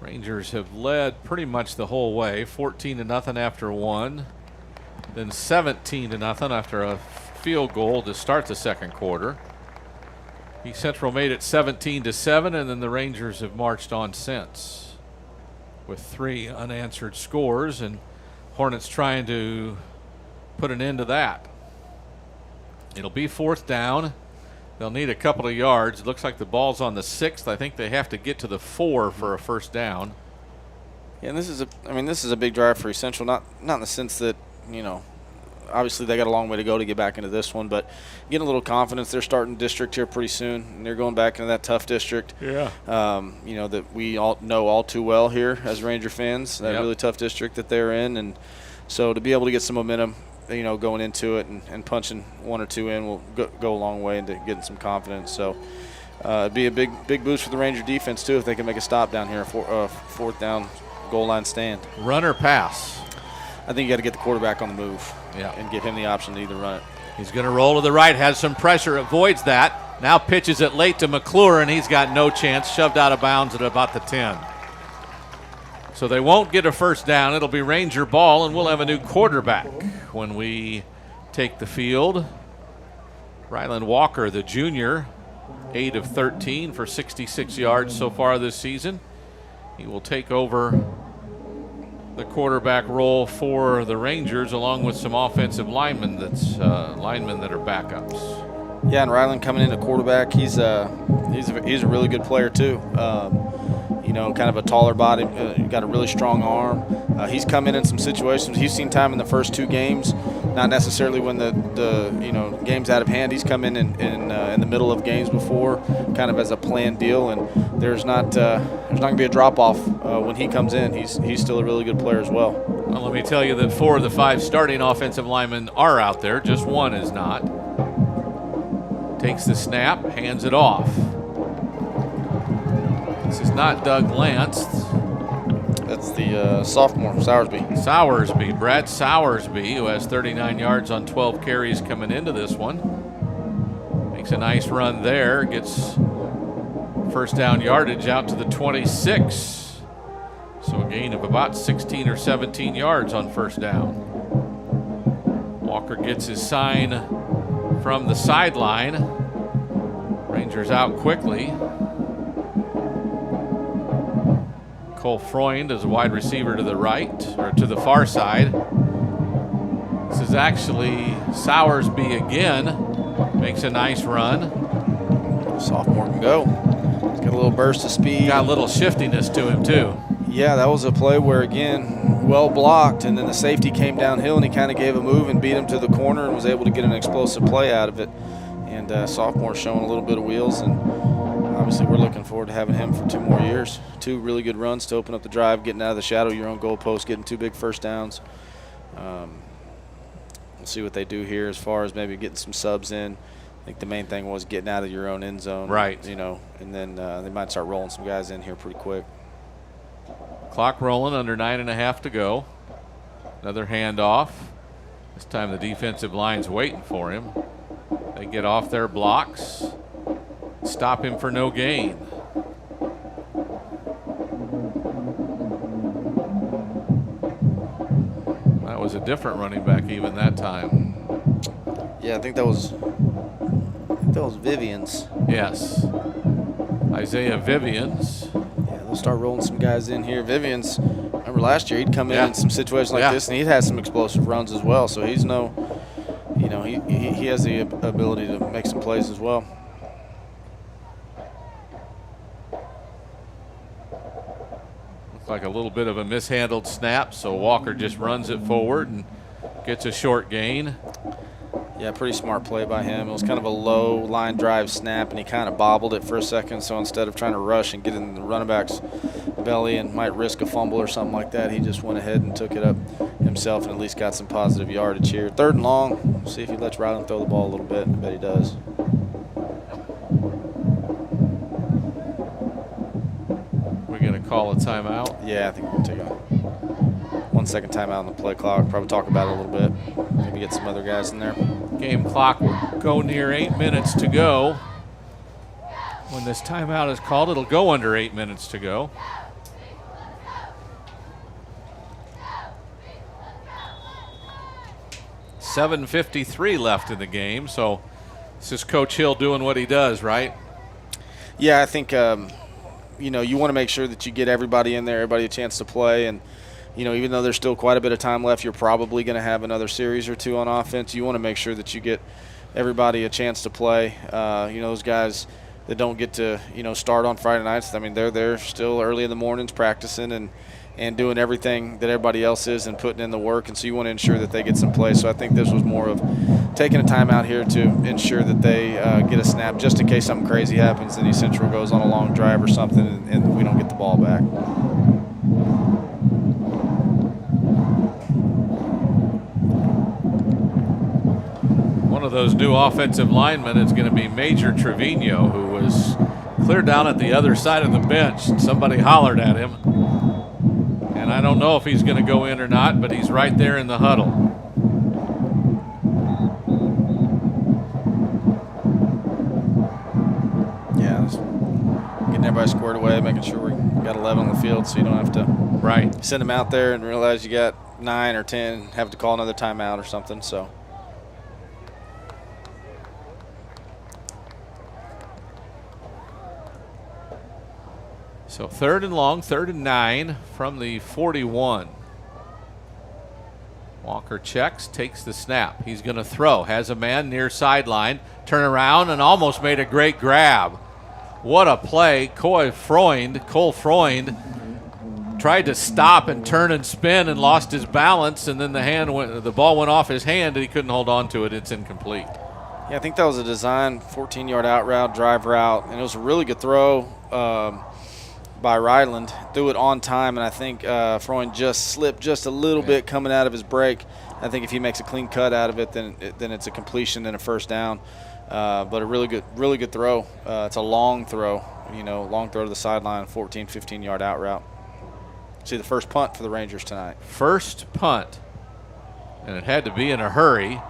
C: Rangers have led pretty much the whole way, 14-0 after 1, then 17-0 after a field goal to start the 2nd quarter. East Central made it 17-7, and then the Rangers have marched on since with 3 unanswered scores, and Hornets trying to put an end to that. It'll be 4th down. They'll need a couple of yards. It looks like the ball's on the 6th. I think they have to get to the 4 for a 1st down.
D: Yeah, and this is a big drive for East Central. Not in the sense that, obviously they got a long way to go to get back into this one, but getting a little confidence. They're starting district here pretty soon, and they're going back into that tough district.
C: Yeah.
D: That we all know all too well here as Ranger fans. That really tough district that they're in, and so to be able to get some momentum, going into it and punching 1 or 2 in will go a long way into getting some confidence. So it'd be a big boost for the Ranger defense too if they can make a stop down here, 4th down goal line stand.
C: Run or pass?
D: I think you got to get the quarterback on the move and give him the option to either run it.
C: He's going to roll to the right, has some pressure, avoids that. Now pitches it late to McClure, and he's got no chance, shoved out of bounds at about the 10. So they won't get a 1st down. It'll be Ranger ball, and we'll have a new quarterback when we take the field. Ryland Walker, the junior, 8 of 13 for 66 yards so far this season. He will take over the quarterback role for the Rangers, along with some offensive linemen that are backups.
D: Yeah, and Ryland coming in at quarterback, he's a really good player too. Kind of a taller body, got a really strong arm. He's come in some situations. He's seen time in the first 2 games, not necessarily when the game's out of hand. He's come in the middle of games before, kind of as a planned deal, and there's not going to be a drop off when he comes in. He's still a really good player as well.
C: Well, let me tell you that 4 of the 5 starting offensive linemen are out there. Just 1 is not. Takes the snap, hands it off. This is not Doug Lance.
D: That's the sophomore, Sowersby.
C: Brad Sowersby, who has 39 yards on 12 carries coming into this one. Makes a nice run there, gets first down yardage out to the 26. So a gain of about 16 or 17 yards on first down. Walker gets his sign from the sideline. Rangers out quickly. Cole Freund is a wide receiver to the right, or to the far side. This is actually Sowersby again. Makes a nice run.
D: Sophomore can go. He's got a little burst of speed.
C: Got a little shiftiness to him too.
D: Yeah, that was a play where, again, well blocked, and then the safety came downhill, and he kind of gave a move and beat him to the corner and was able to get an explosive play out of it. And sophomore showing a little bit of wheels, and obviously we're looking forward to having him for 2 more years. 2 really good runs to open up the drive, getting out of the shadow of your own goalpost, getting 2 big first downs. We'll see what they do here as far as maybe getting some subs in. I think the main thing was getting out of your own end zone.
C: Right.
D: You know, and then they might start rolling some guys in here pretty quick.
C: Clock rolling, under 9.5 to go. Another handoff. This time the defensive line's waiting for him. They get off their blocks. Stop him for no gain. That was a different running back even that time.
D: Yeah, I think that was Vivians.
C: Yes. Isaiah Vivians.
D: Yeah, they'll start rolling some guys in here. Vivians, remember last year he'd come in some situations like this, and he'd had some explosive runs as well. So he's he has the ability to make some plays as well.
C: Looks like a little bit of a mishandled snap, so Walker just runs it forward and gets a short gain.
D: Yeah, pretty smart play by him. It was kind of a low line drive snap, and he kind of bobbled it for a second. So instead of trying to rush and get in the running back's belly and might risk a fumble or something like that, he just went ahead and took it up himself and at least got some positive yardage here. 3rd and long. See if he lets Ryland throw the ball a little bit. I bet he does.
C: We're going to call a timeout.
D: Yeah, I think we're going to take a 1-second timeout on the play clock. Probably talk about it a little bit. Maybe get some other guys in there.
C: Game clock will go near 8 minutes to go. When this timeout is called, it'll go under 8 minutes to go. $7:53 left in the game, so this is Coach Hill doing what he does, right?
D: Yeah, I think you want to make sure that you get everybody in there, everybody a chance to play, and even though there's still quite a bit of time left, you're probably going to have another series or 2 on offense. You want to make sure that you get everybody a chance to play. Those guys that don't get to start on Friday nights, I mean, they're there still early in the mornings practicing and doing everything that everybody else is and putting in the work, and so you want to ensure that they get some play. So I think this was more of taking a time out here to ensure that they get a snap just in case something crazy happens and East Central goes on a long drive or something and we don't get the ball back.
C: One of those new offensive linemen is going to be Major Trevino, who was clear down at the other side of the bench. Somebody hollered at him. And I don't know if he's going to go in or not, but he's right there in the huddle.
D: Yeah, just getting everybody squared away, making sure we got 11 on the field so you don't have to send them out there and realize you got 9 or 10, have to call another timeout or something. So.
C: So 3rd and long, 3rd and 9 from the 41. Walker checks, takes the snap. He's going to throw, has a man near sideline, turn around and almost made a great grab. What a play. Cole Freund tried to stop and turn and spin and lost his balance, and then the ball went off his hand and he couldn't hold on to it. It's incomplete.
D: Yeah, I think that was a design 14-yard out route, drive route, and it was a really good throw by Ryland. Threw it on time, and I think Freund just slipped just a little bit coming out of his break. I think if he makes a clean cut out of it, then it's a completion and a first down. But a really good throw. It's a long throw, long throw to the sideline, 14, 15-yard out route. See the first punt for the Rangers tonight.
C: First punt. And it had to be in a hurry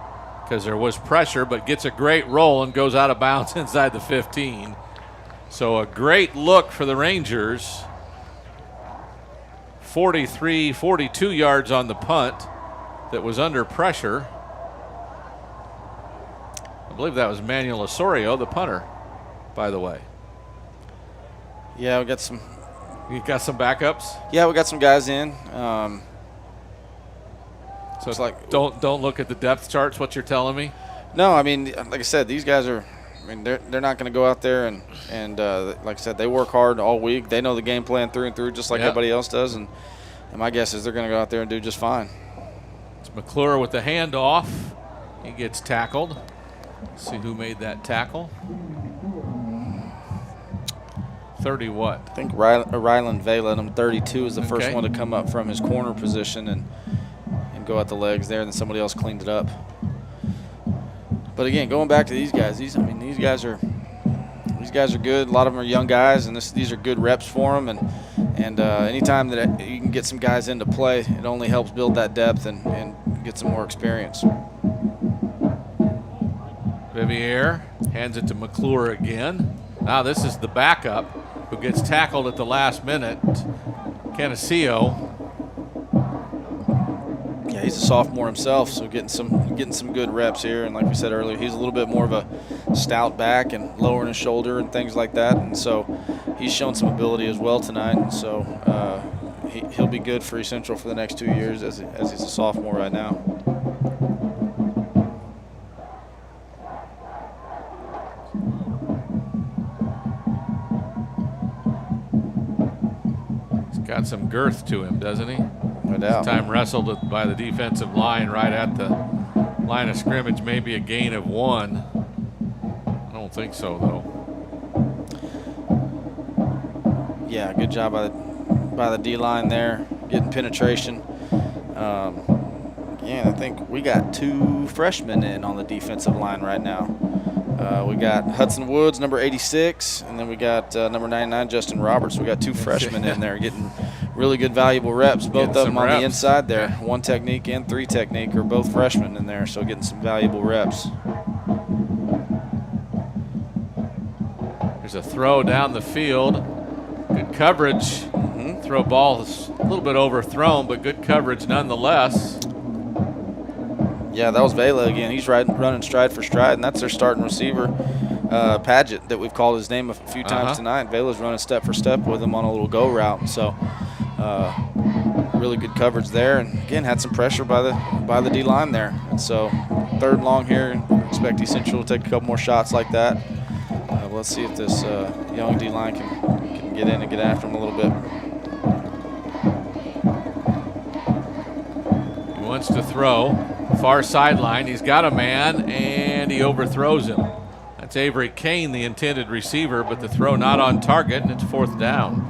C: because there was pressure, but gets a great roll and goes out of bounds inside the 15. So a great look for the Rangers. 43, 42 yards on the punt that was under pressure. I believe that was Manuel Osorio, the punter, by the way.
D: Yeah, we got some.
C: You got some backups?
D: Yeah, we got some guys in.
C: So it's like don't look at the depth charts. What you're telling me?
D: No, I mean, like I said, these guys are. I mean, they're not going to go out there and like I said, they work hard all week. They know the game plan through and through, just like everybody else does. And my guess is they're going to go out there and do just fine.
C: It's McClure with the handoff. He gets tackled. Let's see who made that tackle. 30 what?
D: I think Rylan Vela, number 32, is the first one to come up from his corner position and go at the legs there, and then somebody else cleaned it up. But again, going back to these guys, these guys are good. A lot of them are young guys, and these are good reps for them. And anytime that you can get some guys into play, it only helps build that depth and get some more experience.
C: Vivier hands it to McClure again. Now this is the backup who gets tackled at the last minute. Canaccio.
D: Yeah, he's a sophomore himself, so getting some good reps here. And like we said earlier, he's a little bit more of a stout back and lowering his shoulder and things like that. And so he's shown some ability as well tonight. And so he'll be good for East Central for the next 2 years as he's a sophomore right now.
C: He's got some girth to him, doesn't he?
D: No doubt.
C: This time wrestled by the defensive line right at the line of scrimmage, maybe a gain of 1. I don't think so, though.
D: Yeah, good job by the D-line there, getting penetration. Again, I think we got 2 freshmen in on the defensive line right now. We got Hudson Woods, number 86, and then we got number 99, Justin Roberts. We got 2 freshmen in there getting really good, valuable reps. Both of them on the inside there. 1 technique and 3 technique are both freshmen in there, so getting some valuable reps.
C: There's a throw down the field. Good coverage. Throw ball is a little bit overthrown, but good coverage nonetheless.
D: Yeah, that was Vela again. He's running stride for stride, and that's their starting receiver, Padgett, that we've called his name a few times tonight. Vela's running step for step with him on a little go route. So really good coverage there, and again had some pressure by the D-line there. And so 3rd and long here. Expect East Central to take a couple more shots like that. Let's see if this young D-line can get in and get after him a little bit.
C: He wants to throw. Far sideline. He's got a man, and he overthrows him. That's Avery Kane, the intended receiver, but the throw not on target, and it's 4th down.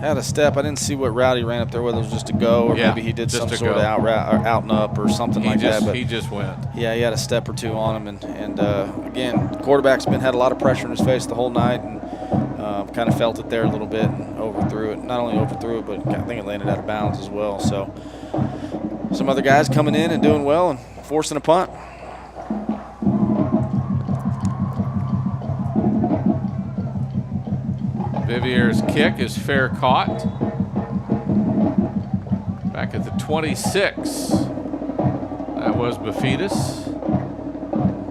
D: Had a step. I didn't see what route he ran up there, whether it was just a go or maybe he did some sort of out and up or something like that. But
C: he just went.
D: Yeah, he had a step or 2 on him. And again, the quarterback's had a lot of pressure in his face the whole night and kind of felt it there a little bit and overthrew it. Not only overthrew it, but I think it landed out of bounds as well. So some other guys coming in and doing well and forcing a punt.
C: Vivier's kick is fair caught. Back at the 26. That was Bafidis.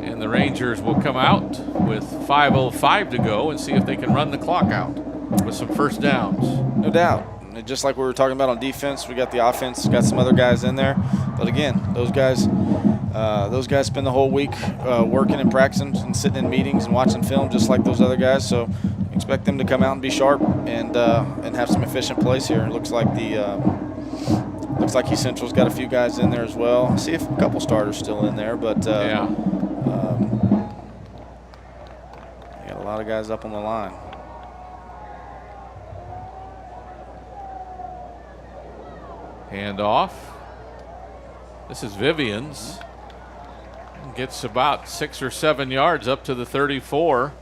C: And the Rangers will come out with 5:05 to go and see if they can run the clock out with some first downs.
D: No doubt. And just like we were talking about on defense, we got the offense, got some other guys in there. But again, those guys spend the whole week working and practicing and sitting in meetings and watching film just like those other guys. So expect them to come out and be sharp and have some efficient plays here. It looks like East Central's got a few guys in there as well. I see a couple starters still in there, but got a lot of guys up on the line.
C: Hand off. This is Vivian's. Gets about 6 or 7 yards up to the 34.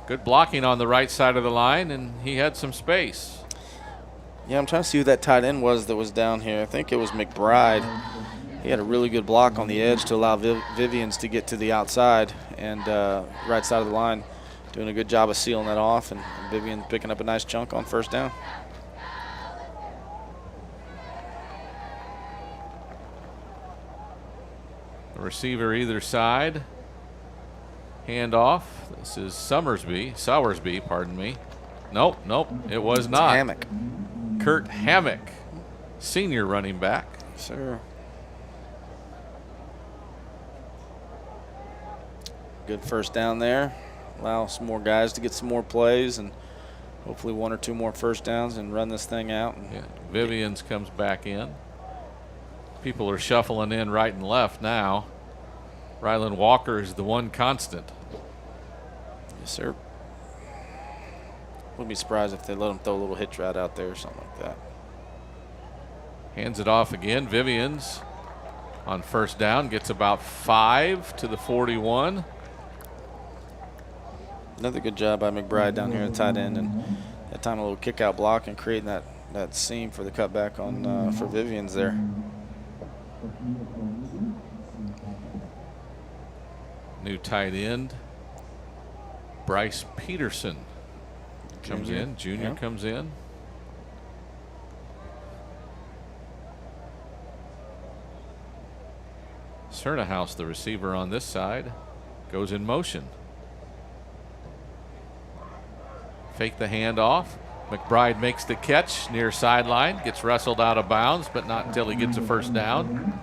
C: Good blocking on the right side of the line, and he had some space.
D: Yeah, I'm trying to see who that tight end was that was down here. I think it was McBride. He had a really good block on the edge to allow Vivians to get to the outside and right side of the line, doing a good job of sealing that off, and Vivian picking up a nice chunk on first down.
C: The receiver either side. Hand off. This is Sowersby, pardon me. Nope, it was not.
D: Hammock.
C: Kurt Hammock, senior running back.
D: Sir. Good first down there. Allow some more guys to get some more plays and hopefully 1 or 2 more first downs and run this thing out.
C: Yeah. Vivians comes back in. People are shuffling in right and left now. Ryland Walker is the one constant.
D: Yes, sir. Wouldn't be surprised if they let him throw a little hitch route out there or something like that.
C: Hands it off again. Vivians on first down gets about 5 to the 41.
D: Another good job by McBride down here at tight end, and that time a little kick out block and creating that seam for the cutback on for Vivians there.
C: New tight end, Bryce Peterson comes in. Junior comes in. Cernahouse, the receiver on this side, goes in motion. Fake the handoff. McBride makes the catch near sideline, gets wrestled out of bounds, but not until he gets a first down.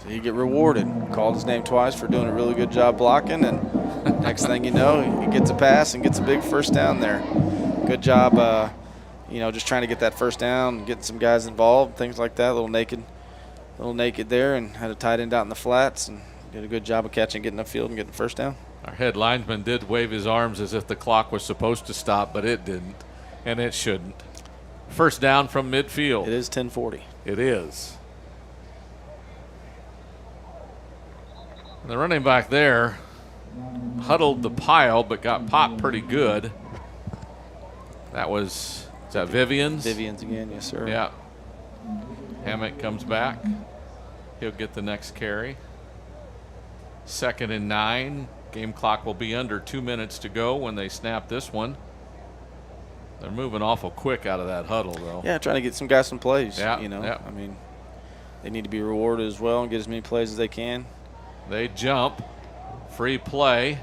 D: So you get rewarded. Called his name twice for doing a really good job blocking, and next thing you know, he gets a pass and gets a big first down there. Good job, just trying to get that first down, getting some guys involved, things like that. A little naked there, and had a tight end out in the flats, and did a good job of catching, getting upfield, and getting the first down.
C: Our head lineman did wave his arms as if the clock was supposed to stop, but it didn't, and it shouldn't. First down from midfield.
D: It is 10:40.
C: It is. The running back there huddled the pile, but got popped pretty good. Is that Vivians?
D: Vivians again, yes, sir.
C: Yeah. Hammock comes back. He'll get the next carry. 2nd and 9. Game clock will be under 2 minutes to go when they snap this one. They're moving awful quick out of that huddle, though.
D: Yeah, trying to get some guys some plays.
C: Yeah,
D: I mean, they need to be rewarded as well and get as many plays as they can.
C: They jump. Free play.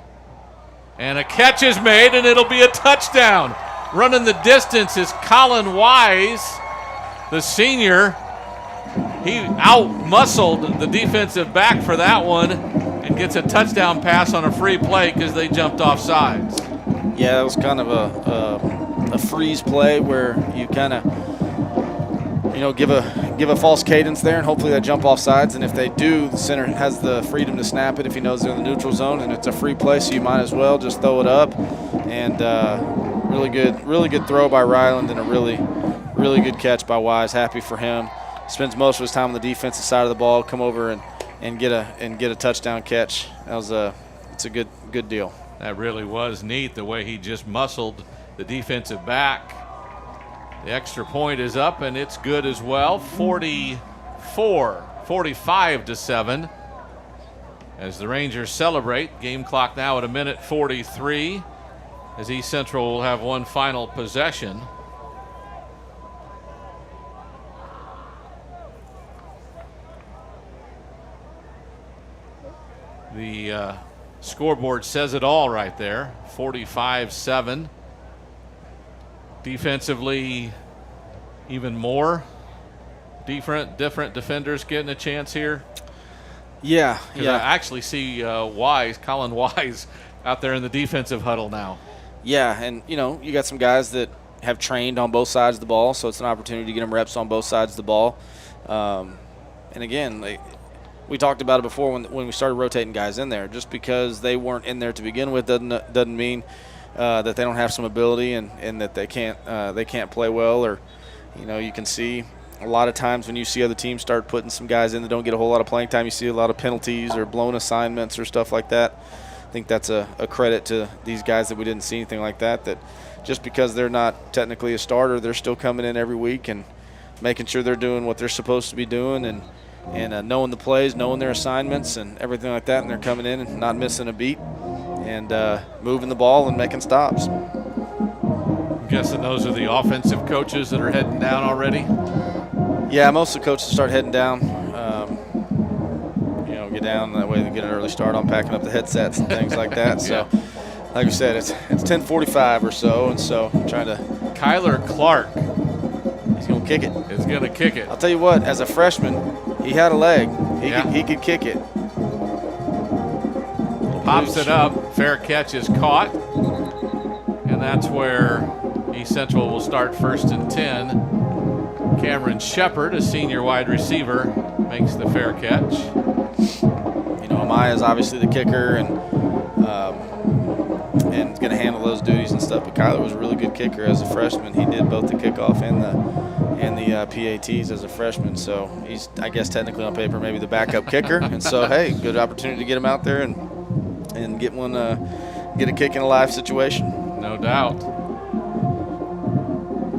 C: And a catch is made, and it'll be a touchdown. Running the distance is Colin Wise, the senior. He out-muscled the defensive back for that one and gets a touchdown pass on a free play because they jumped off sides.
D: Yeah, it was kind of a freeze play where you kind of, give a false cadence there, and hopefully they jump off sides. And if they do, the center has the freedom to snap it if he knows they're in the neutral zone, and it's a free play, so you might as well just throw it up. And really good throw by Ryland, and a really good catch by Wise. Happy for him. Spends most of his time on the defensive side of the ball. Come over and get a touchdown catch. It's a good deal.
C: That really was neat, the way he just muscled the defensive back. The extra point is up, and it's good as well. 45-7. As the Rangers celebrate, game clock now at 1:43. As East Central will have one final possession. The scoreboard says it all right there. 45-7. Defensively, even more different defenders getting a chance here.
D: Yeah.
C: I actually see Colin Wise out there in the defensive huddle now.
D: Yeah, and you got some guys that have trained on both sides of the ball, so it's an opportunity to get them reps on both sides of the ball. And again, we talked about it before when we started rotating guys in there. Just because they weren't in there to begin with doesn't mean that they don't have some ability and that they can't play well. Or you can see a lot of times when you see other teams start putting some guys in that don't get a whole lot of playing time, you see a lot of penalties or blown assignments or stuff like that. think that's a credit to these guys that we didn't see anything like that, that just because they're not technically a starter, they're still coming in every week and making sure they're doing what they're supposed to be doing and knowing the plays, knowing their assignments and everything like that, and they're coming in and not missing a beat and moving the ball and making stops.
C: I'm guessing those are the offensive coaches that are heading down already?
D: Yeah, most of the coaches start heading down. Get down, that way they get an early start on packing up the headsets and things like that. So, like I said, it's 10:45 or so, and so I'm trying to.
C: Kyler Clark.
D: He's going to kick it.
C: He's going to kick it.
D: I'll tell you what, as a freshman, he had a leg. He could kick it.
C: Pops it up. Fair catch is caught. And that's where East Central will start 1st and 10. Cameron Shepard, a senior wide receiver, makes the fair catch.
D: Amaya's obviously the kicker and is going to handle those duties and stuff. But Kyler was a really good kicker as a freshman. He did both the kickoff and the PATs as a freshman. So he's, I guess, technically on paper maybe the backup kicker. And so, hey, good opportunity to get him out there and get a kick in a live situation.
C: No doubt.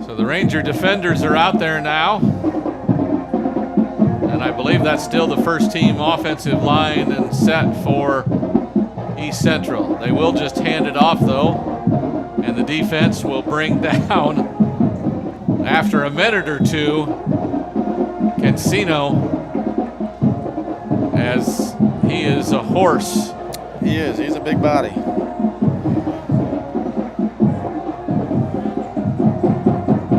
C: So the Ranger defenders are out there now. And I believe that's still the first team offensive line and set for East Central. They will just hand it off, though, and the defense will bring down, after a minute or two, Cancino, as he is a horse.
D: He is. He's a big body.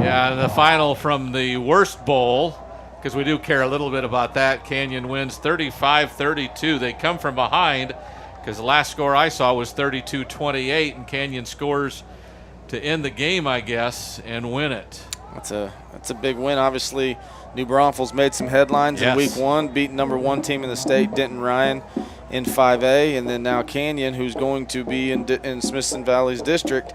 C: Yeah, the final from the worst bowl, because we do care a little bit about that. Canyon wins 35-32. They come from behind because the last score I saw was 32-28, and Canyon scores to end the game, I guess, and win it.
D: That's a big win. Obviously, New Braunfels made some headlines in week 1, beating number 1 team in the state, Denton Ryan, in 5A, and then now Canyon, who's going to be in Smithson Valley's district,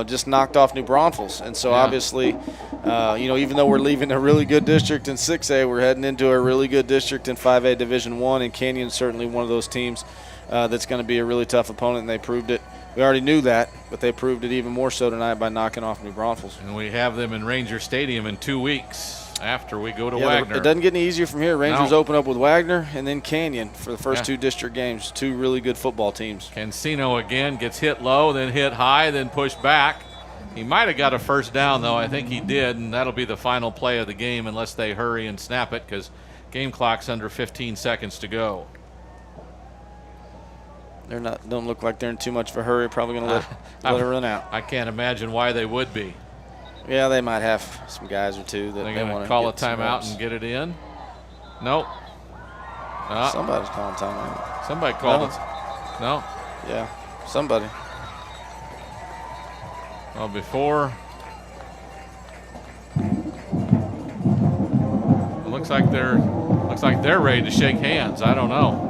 D: just knocked off New Braunfels. And so obviously, even though we're leaving a really good district in 6A, we're heading into a really good district in 5A Division 1, and Canyon's certainly one of those teams that's going to be a really tough opponent, and they proved it. We already knew that, but they proved it even more so tonight by knocking off New Braunfels.
C: And we have them in Ranger Stadium in 2 weeks after we go to Wagner.
D: It doesn't get any easier from here. Rangers open up with Wagner and then Canyon for the first 2 district games. 2 really good football teams.
C: Cancino again gets hit low, then hit high, then pushed back. He might have got a first down, though. I think he did, and that'll be the final play of the game unless they hurry and snap it, because game clock's under 15 seconds to go.
D: Don't look like they're in too much of a hurry. Probably going to let it run out.
C: I can't imagine why they would be.
D: Yeah, they might have some guys or two that
C: they
D: want
C: to
D: to
C: call a timeout and get it in. Nope.
D: Somebody's calling timeout.
C: Somebody called it. No.
D: Yeah, somebody.
C: Well, before. It looks like they're ready to shake hands. I don't know.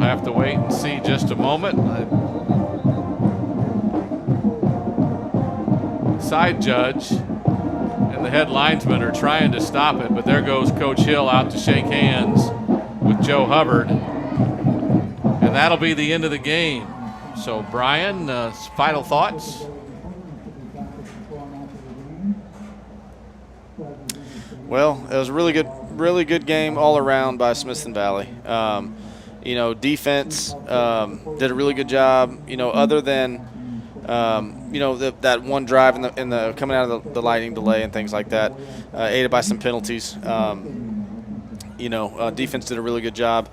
C: Have to wait and see just a moment. Side judge and the head linesman are trying to stop it, but there goes Coach Hill out to shake hands with Joe Hubbard, and that'll be the end of the game. So, Brian, final thoughts?
D: Well, it was a really good game all around by Smithson Valley. Defense did a really good job. Other than that one drive in the coming out of the lightning delay and things like that, aided by some penalties. Defense did a really good job.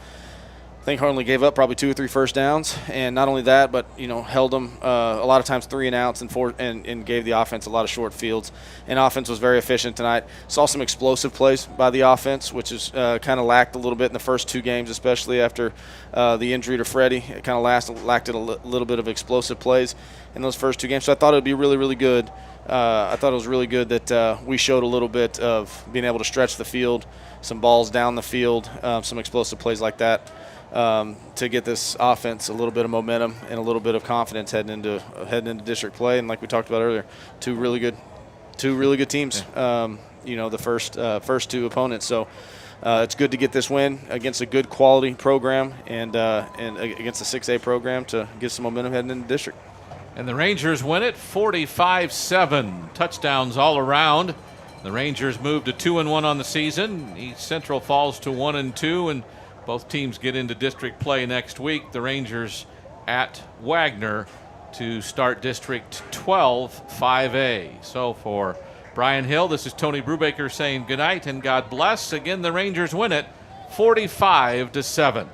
D: I think only gave up probably 2 or 3 first downs, and not only that, but held them a lot of times 3 and outs and gave the offense a lot of short fields. And offense was very efficient tonight. Saw some explosive plays by the offense, which is kind of lacked a little bit in the first 2 games, especially after the injury to Freddie. It kind of lacked a little bit of explosive plays in those first 2 games. So I thought it would be really, really good. I thought it was really good that we showed a little bit of being able to stretch the field, some balls down the field, some explosive plays like that. To get this offense a little bit of momentum and a little bit of confidence heading into district play. And like we talked about earlier, two really good teams. The first 2 opponents. So it's good to get this win against a good quality program and against the 6A program to get some momentum heading into the district.
C: And the Rangers win it 45-7. Touchdowns all around. The Rangers move to 2-1 on the season. East Central falls to 1-2, and both teams get into district play next week. The Rangers at Wagner to start District 12 5A. So for Brian Hill, this is Tony Brubaker saying goodnight and God bless. Again, the Rangers win it 45-7.